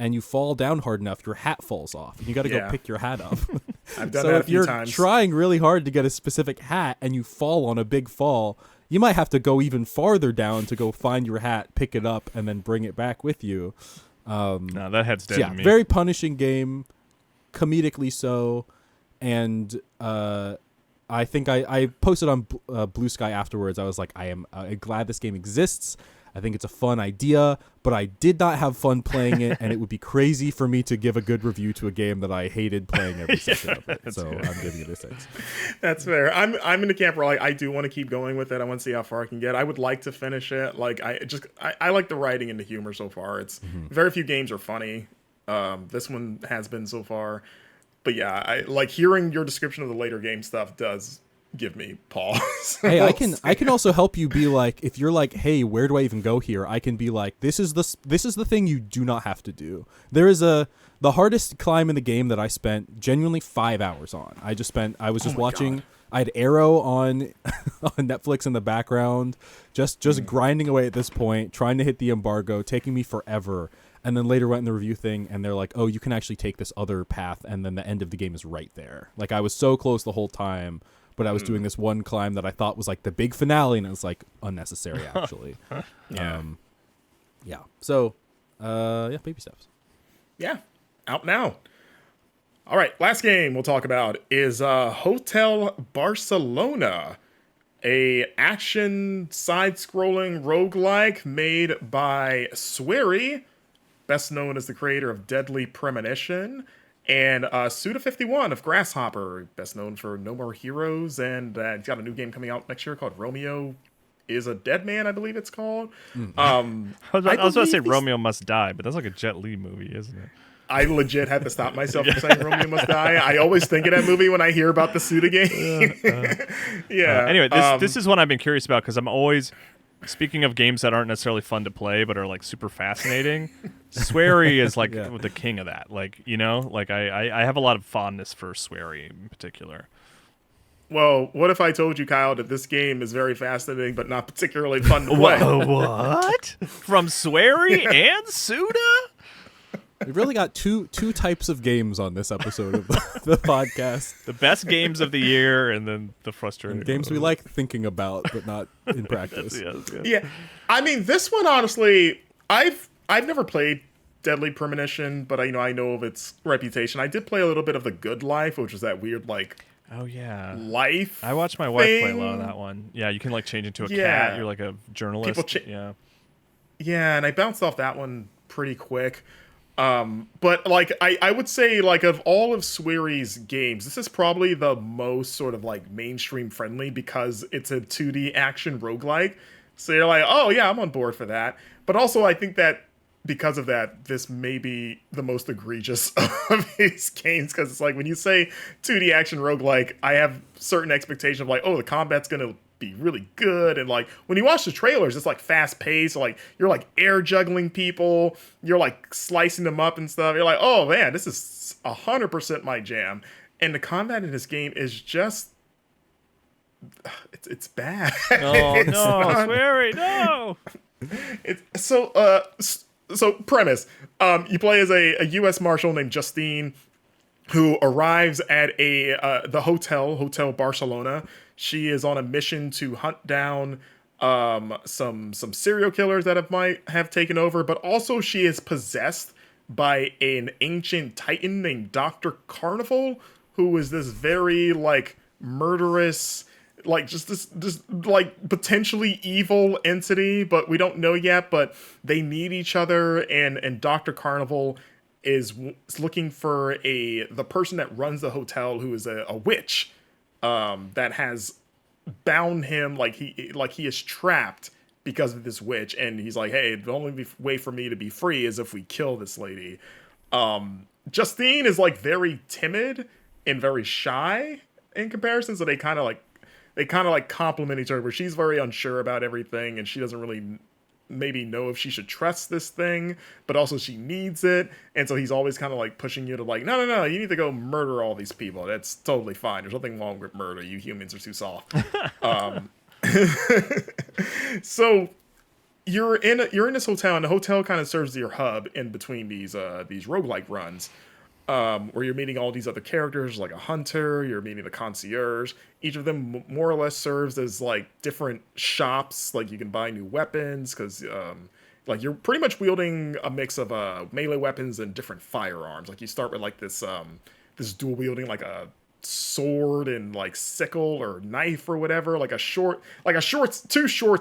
and you fall down hard enough, your hat falls off, and you got to go pick your hat up. I've done that a few times. If you're trying really hard to get a specific hat and you fall on a big fall, you might have to go even farther down to go find your hat, pick it up, and then bring it back with you. No, that hat's dead to me. Very punishing game, comedically so, and I think I posted on Blue Sky afterwards. I was like, I am glad this game exists. I think it's a fun idea, but I did not have fun playing it, and it would be crazy for me to give a good review to a game that I hated playing every second of it. So I'm giving it a 6. That's fair. I'm in the camp where I do want to keep going with it. I want to see how far I can get. I would like to finish it. Like I like the writing and the humor so far. It's very few games are funny. This one has been so far. But yeah, I like hearing your description of the later game stuff does give me pause. Hey, I can also help you be like, if you're like, hey, where do I even go here? I can be like, this is the thing you do not have to do. There is the hardest climb in the game that I spent genuinely 5 hours on. I was just watching. God. I had Arrow on Netflix in the background, just grinding away at this point, trying to hit the embargo, taking me forever. And then later went in the review thing, and they're like, oh, you can actually take this other path, and then the end of the game is right there. Like, I was so close the whole time, but I was doing this one climb that I thought was like the big finale, and it was like unnecessary, actually. Yeah. Yeah. So, baby steps. Yeah. Out now. All right. Last game we'll talk about is Hotel Barcelona, a action side-scrolling roguelike made by Swery, best known as the creator of Deadly Premonition, and Suda51 of Grasshopper, best known for No More Heroes, and he's got a new game coming out next year called Romeo is a Dead Man, I believe it's called. I was about to say Romeo Must Die, but that's like a Jet Li movie, isn't it? I legit had to stop myself from saying Romeo Must Die. I always think of that movie when I hear about the Suda game. Yeah. Anyway, this is one I've been curious about because I'm always... Speaking of games that aren't necessarily fun to play but are like super fascinating, Swery is like the king of that. Like, you know, like I have a lot of fondness for Swery in particular. Well, what if I told you, Kyle, that this game is very fascinating but not particularly fun to play? What? From Swery and Suda? We've really got two types of games on this episode of the podcast. The best games of the year, and then the frustrating games we like thinking about, but not in practice. Yeah, I mean, this one honestly, I've never played Deadly Premonition, but I know of its reputation. I did play a little bit of The Good Life, which was that weird life. I watched my wife play a lot of that one. Yeah, you can like change into a cat. You're like a journalist. Yeah, and I bounced off that one pretty quick. But like I would say, like, of all of Swery's games, this is probably the most sort of like mainstream friendly because it's a 2D action roguelike. So you're like, oh yeah, I'm on board for that. But also I think that because of that, this may be the most egregious of his games, because it's like when you say 2D action roguelike, I have certain expectation of like, oh, the combat's gonna be really good, and like when you watch the trailers, it's like fast paced, like you're like air juggling people, you're like slicing them up and stuff. You're like, oh man, this is 100% my jam. And the combat in this game is just it's bad. Oh it's no, Swery, no. It's so premise. You play as a U.S. Marshal named Justine, who arrives at the Hotel Barcelona. She is on a mission to hunt down some serial killers that might have taken over, but also she is possessed by an ancient titan named Dr. Carnival, who is this very like murderous, like just this like potentially evil entity, but we don't know yet. But they need each other, and Dr. Carnival is looking for the person that runs the hotel, who is a witch. That has bound him, like he is trapped because of this witch, and he's like, hey, the only way for me to be free is if we kill this lady. Justine is like very timid and very shy in comparison, so they kind of like complement each other, where she's very unsure about everything and she doesn't really maybe know if she should trust this thing, but also she needs it. And so he's always kind of like pushing you to like, no, you need to go murder all these people. That's totally fine. There's nothing wrong with murder. You humans are too soft. So you're in this hotel, and the hotel kind of serves as your hub in between these roguelike runs. Where you're meeting all these other characters, like a hunter, you're meeting the concierge. Each of them more or less serves as like different shops, like you can buy new weapons, because like you're pretty much wielding a mix of melee weapons and different firearms. Like you start with like this dual wielding like a sword and like sickle or knife or whatever, like two short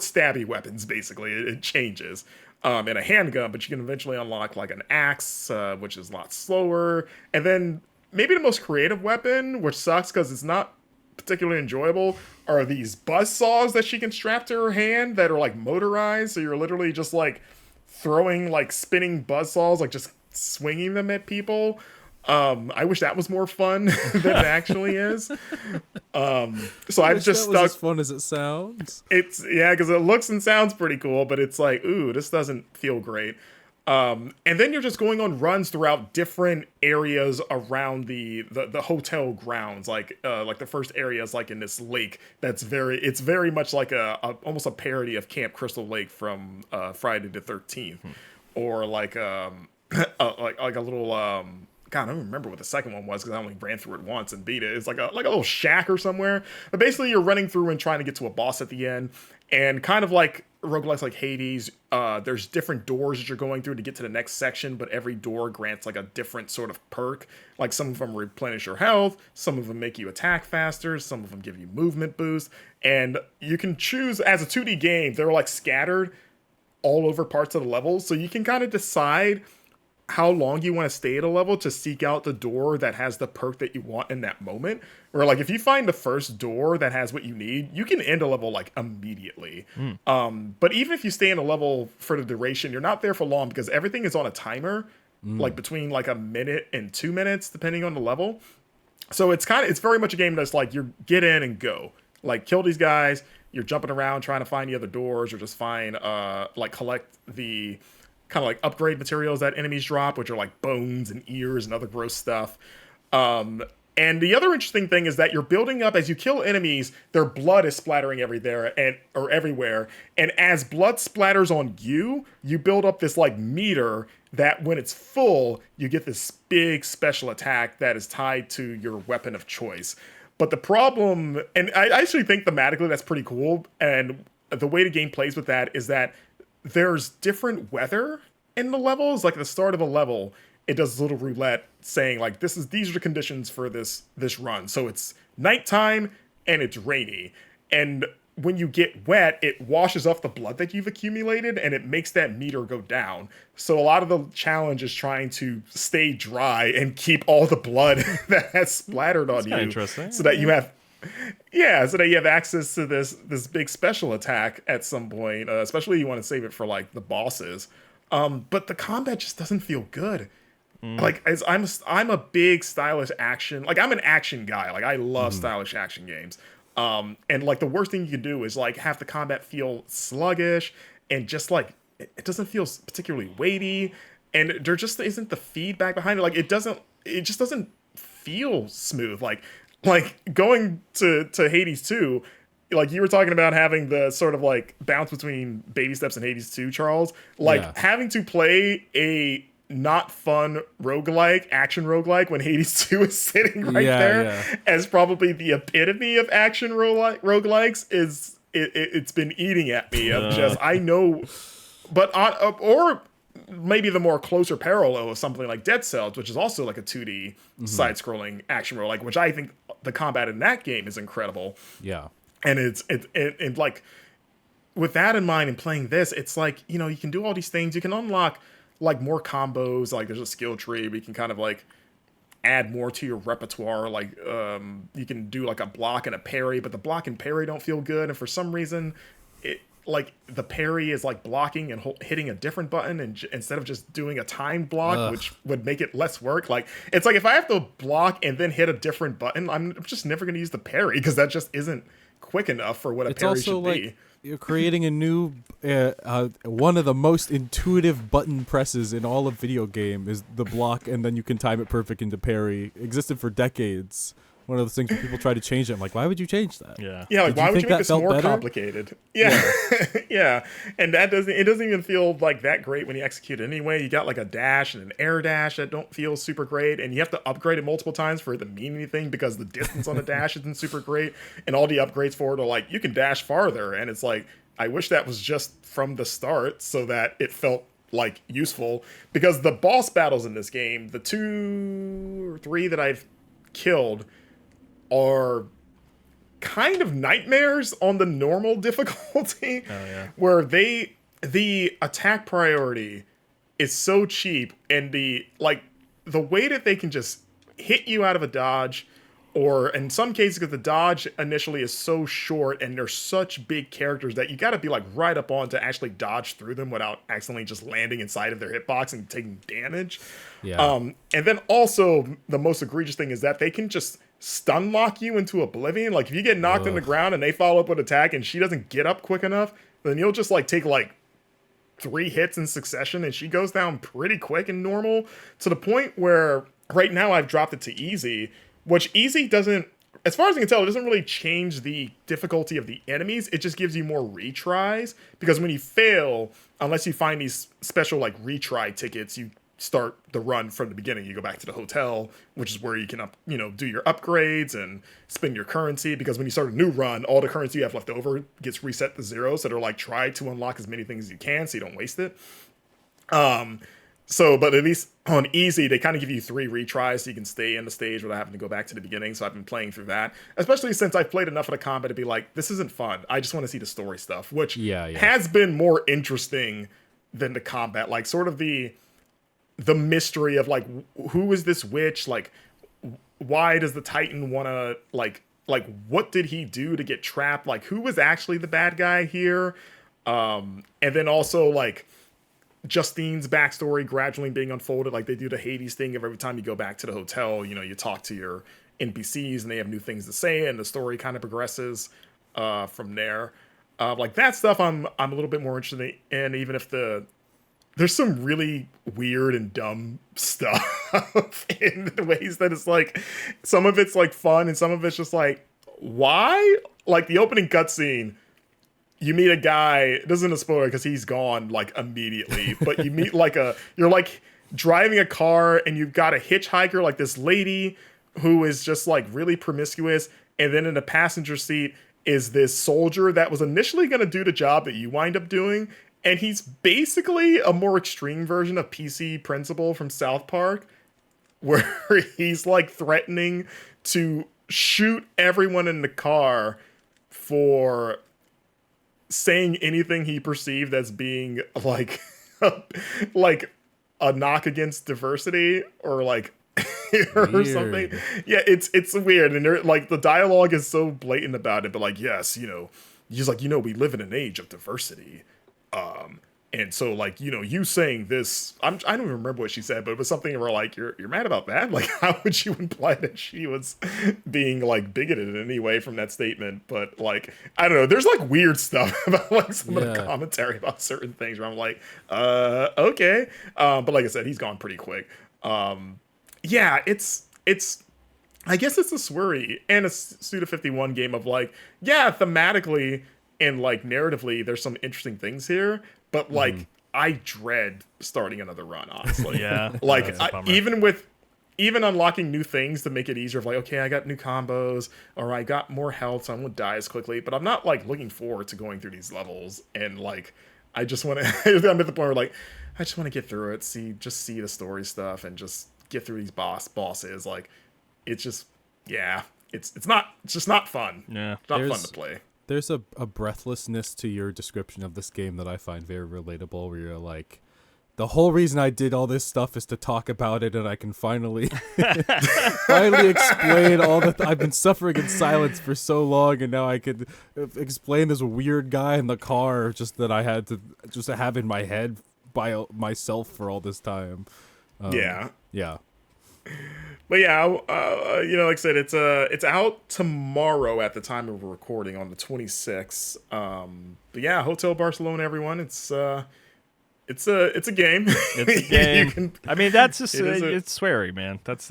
stabby weapons. Basically, it changes. And a handgun, but you can eventually unlock like an axe, which is a lot slower, and then maybe the most creative weapon, which sucks because it's not particularly enjoyable, are these buzz saws that she can strap to her hand that are like motorized. So you're literally just like throwing like spinning buzz saws, like just swinging them at people. I wish that was more fun than it actually is. So I've just stuck. As fun as it sounds. It's because it looks and sounds pretty cool, but it's like, ooh, this doesn't feel great. And then you're just going on runs throughout different areas around the hotel grounds. Like the first area is like in this lake it's very much like almost a parody of Camp Crystal Lake from Friday the 13th, or like like a little God, I don't remember what the second one was because I only ran through it once and beat it. It's like a little shack or somewhere. But basically, you're running through and trying to get to a boss at the end. And kind of like roguelikes like Hades, there's different doors that you're going through to get to the next section, but every door grants like a different sort of perk. Like some of them replenish your health, some of them make you attack faster, some of them give you movement boost. And you can choose, as a 2D game, they're like scattered all over parts of the level. So you can kind of decide how long you want to stay at a level to seek out the door that has the perk that you want in that moment. Or like if you find the first door that has what you need, you can end a level like immediately. But even if you stay in a level for the duration, you're not there for long because everything is on a timer, like between like a minute and 2 minutes, depending on the level. So it's very much a game that's like you get in and go, like kill these guys. You're jumping around trying to find the other doors, or just find like collect the kind of like upgrade materials that enemies drop, which are like bones and ears and other gross stuff. And the other interesting thing is that you're building up as you kill enemies, their blood is splattering everywhere. And as blood splatters on you, you build up this like meter that when it's full, you get this big special attack that is tied to your weapon of choice. But the problem, and I actually think thematically that's pretty cool, and the way the game plays with that is that there's different weather in the levels. Like at the start of a level, it does a little roulette saying like these are the conditions for this run. So it's nighttime and it's rainy. And when you get wet, it washes off the blood that you've accumulated and it makes that meter go down. So a lot of the challenge is trying to stay dry and keep all the blood that has splattered on you. Interesting. So that you have so that you have access to this big special attack at some point, especially you want to save it for like the bosses. But the combat just doesn't feel good. Like as I'm a big stylish action, like I'm an action guy. Like I love stylish action games. And like the worst thing you can do is like have the combat feel sluggish and just like it doesn't feel particularly weighty, and there just isn't the feedback behind it. Like it just doesn't feel smooth. Like going to Hades 2, like you were talking about having the sort of like bounce between baby steps and Hades 2, Charles. Like having to play a not fun action roguelike when Hades 2 is sitting right there as probably the epitome of action roguelikes is it's been eating at me of just I know, but or maybe the more closer parallel of something like Dead Cells, which is also like a 2D side-scrolling action roguelike, which I think the combat in that game is incredible. Yeah. And it's like with that in mind and playing this, it's like, you know, you can do all these things. You can unlock like more combos. Like there's a skill tree where you can kind of like add more to your repertoire. Like you can do like a block and a parry, but the block and parry don't feel good. And for some reason, like the parry is like blocking and hitting a different button and instead of just doing a timed block, which would make it less work. Like it's like if I have to block and then hit a different button, I'm just never going to use the parry because that just isn't quick enough for what a parry should be. You're creating a new one of the most intuitive button presses in all of video game is the block, and then you can time it perfect into parry. Existed for decades. One of those things where people try to change it. I'm like, why would you change that? Yeah. Like, why would you make this more complicated? Yeah. Yeah. And it doesn't even feel like that great when you execute it anyway. You got like a dash and an air dash that don't feel super great, and you have to upgrade it multiple times for it to mean anything because the distance on the dash isn't super great, and all the upgrades for it are like you can dash farther, and it's like I wish that was just from the start so that it felt like useful, because the boss battles in this game, the 2 or 3 that I've killed, are kind of nightmares on the normal difficulty. Oh, yeah. Where the attack priority is so cheap, and the way that they can just hit you out of a dodge, or in some cases because the dodge initially is so short and they're such big characters that you got to be like right up on to actually dodge through them without accidentally just landing inside of their hitbox and taking damage. Yeah. And then also the most egregious thing is that they can just stun lock you into oblivion. Like if you get knocked on the ground and they follow up with attack and she doesn't get up quick enough, then you'll just like take like 3 hits in succession and she goes down pretty quick in normal, to the point where right now I've dropped it to easy, which easy doesn't, as far as I can tell, it doesn't really change the difficulty of the enemies. It just gives you more retries, because when you fail, unless you find these special like retry tickets, you start the run from the beginning. You go back to the hotel, which is where you can do your upgrades and spend your currency, because when you start a new run, all the currency you have left over gets reset to 0. So they're like, try to unlock as many things as you can so you don't waste it. But at least on easy, they kind of give you 3 retries so you can stay in the stage without having to go back to the beginning. So I've been playing through that, especially since I've played enough of the combat to be like, this isn't fun. I just want to see the story stuff, which has been more interesting than the combat. Like sort of the mystery of like, who is this witch? Like, why does the Titan want to like what did he do to get trapped? Like, who was actually the bad guy here? And then also like Justine's backstory gradually being unfolded, like they do the Hades thing of every time you go back to the hotel, you talk to your NPCs and they have new things to say, and the story kind of progresses from there. Like that stuff I'm a little bit more interested in, even if there's some really weird and dumb stuff in the ways that it's like, some of it's like fun and some of it's just like, why? Like the opening cutscene, you meet a guy, this isn't a spoiler because he's gone like immediately, but you meet you're like driving a car and you've got a hitchhiker, like this lady who is just like really promiscuous. And then in the passenger seat is this soldier that was initially going to do the job that you wind up doing. And he's basically a more extreme version of PC Principal from South Park, where he's like threatening to shoot everyone in the car for saying anything he perceived as being like like a knock against diversity or like or something. Yeah, it's weird, and they're like, the dialogue is so blatant about it, but like, yes, he's like, we live in an age of diversity. And so like, you saying this, I don't even remember what she said, but it was something where like, you're mad about that? Like, how would you imply that she was being like bigoted in any way from that statement? But like, I don't know, there's like weird stuff about like some of the commentary about certain things where I'm like, okay. But like I said, he's gone pretty quick. Yeah, it's I guess it's a Swery and a Suda51 game of like, yeah, thematically and like narratively, there's some interesting things here, but like, I dread starting another run, honestly. Yeah. Like, even unlocking new things to make it easier of like, okay, I got new combos, or I got more health, so I won't die as quickly, but I'm not like looking forward to going through these levels, and like, I just want to, I'm at the point where like, I just want to get through it, see the story stuff, and just get through these bosses. Like, it's just, yeah, it's just not fun. Yeah. It's not fun to play. There's a breathlessness to your description of this game that I find very relatable, where you're like, the whole reason I did all this stuff is to talk about it, and I can finally explain all that I've been suffering in silence for so long, and now I could explain this weird guy in the car just that I had to just have in my head by myself for all this time. Yeah. But yeah, like I said, it's out tomorrow at the time of recording on the 26th. But yeah, Hotel Barcelona, everyone. It's a game. It's a game. I mean, it's sweary, man. That's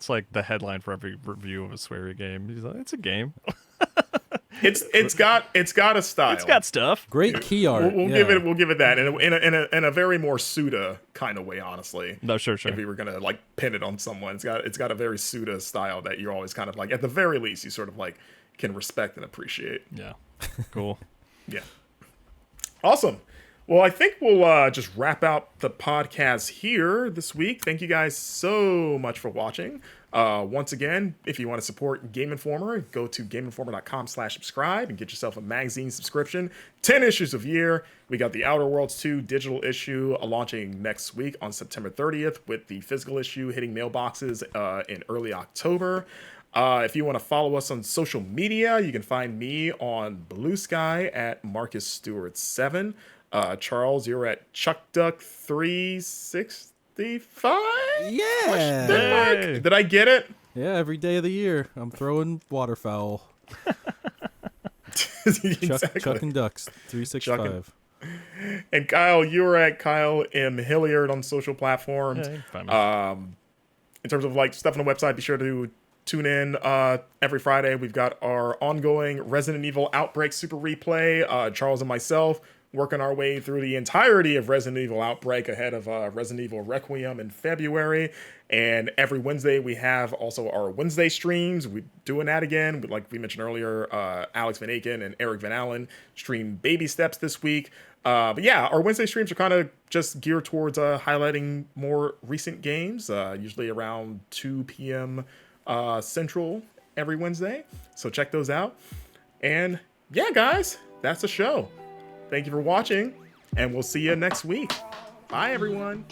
like the headline for every review of a sweary game. He's like, it's a game. It's got a style. It's got stuff. Great key art. We'll give it that in a very more Suda kind of way, honestly. No, sure. If we were gonna like pin it on someone, it's got a very Suda style that you're always kind of like, at the very least, you sort of like can respect and appreciate. Yeah. Cool. Yeah. Awesome. Well, I think we'll just wrap out the podcast here this week. Thank you guys so much for watching. Once again, if you want to support Game Informer, go to gameinformer.com/subscribe and get yourself a magazine subscription. 10 issues a year. We got the Outer Worlds 2 digital issue launching next week on September 30th, with the physical issue hitting mailboxes in early October. If you want to follow us on social media, you can find me on Blue Sky at Marcus Stewart 7. Charles, you're at ChuckDuck365? Yeah. Hey. Did I get it? Yeah, every day of the year, I'm throwing waterfowl. Chuck and Ducks 365. And Kyle, you're at Kyle M. Hilliard on social platforms. Yeah, you can find me. In terms of like stuff on the website, be sure to tune in every Friday. We've got our ongoing Resident Evil Outbreak Super Replay. Charles and myself working our way through the entirety of Resident Evil Outbreak ahead of Resident Evil Requiem in February. And every Wednesday we have also our Wednesday streams. We're doing that again. Like we mentioned earlier, Alex Van Aken and Eric Van Allen stream Baby Steps this week. But yeah, our Wednesday streams are kind of just geared towards highlighting more recent games, usually around 2 p.m. Central every Wednesday. So check those out. And yeah, guys, that's the show. Thank you for watching, and we'll see you next week. Bye, everyone.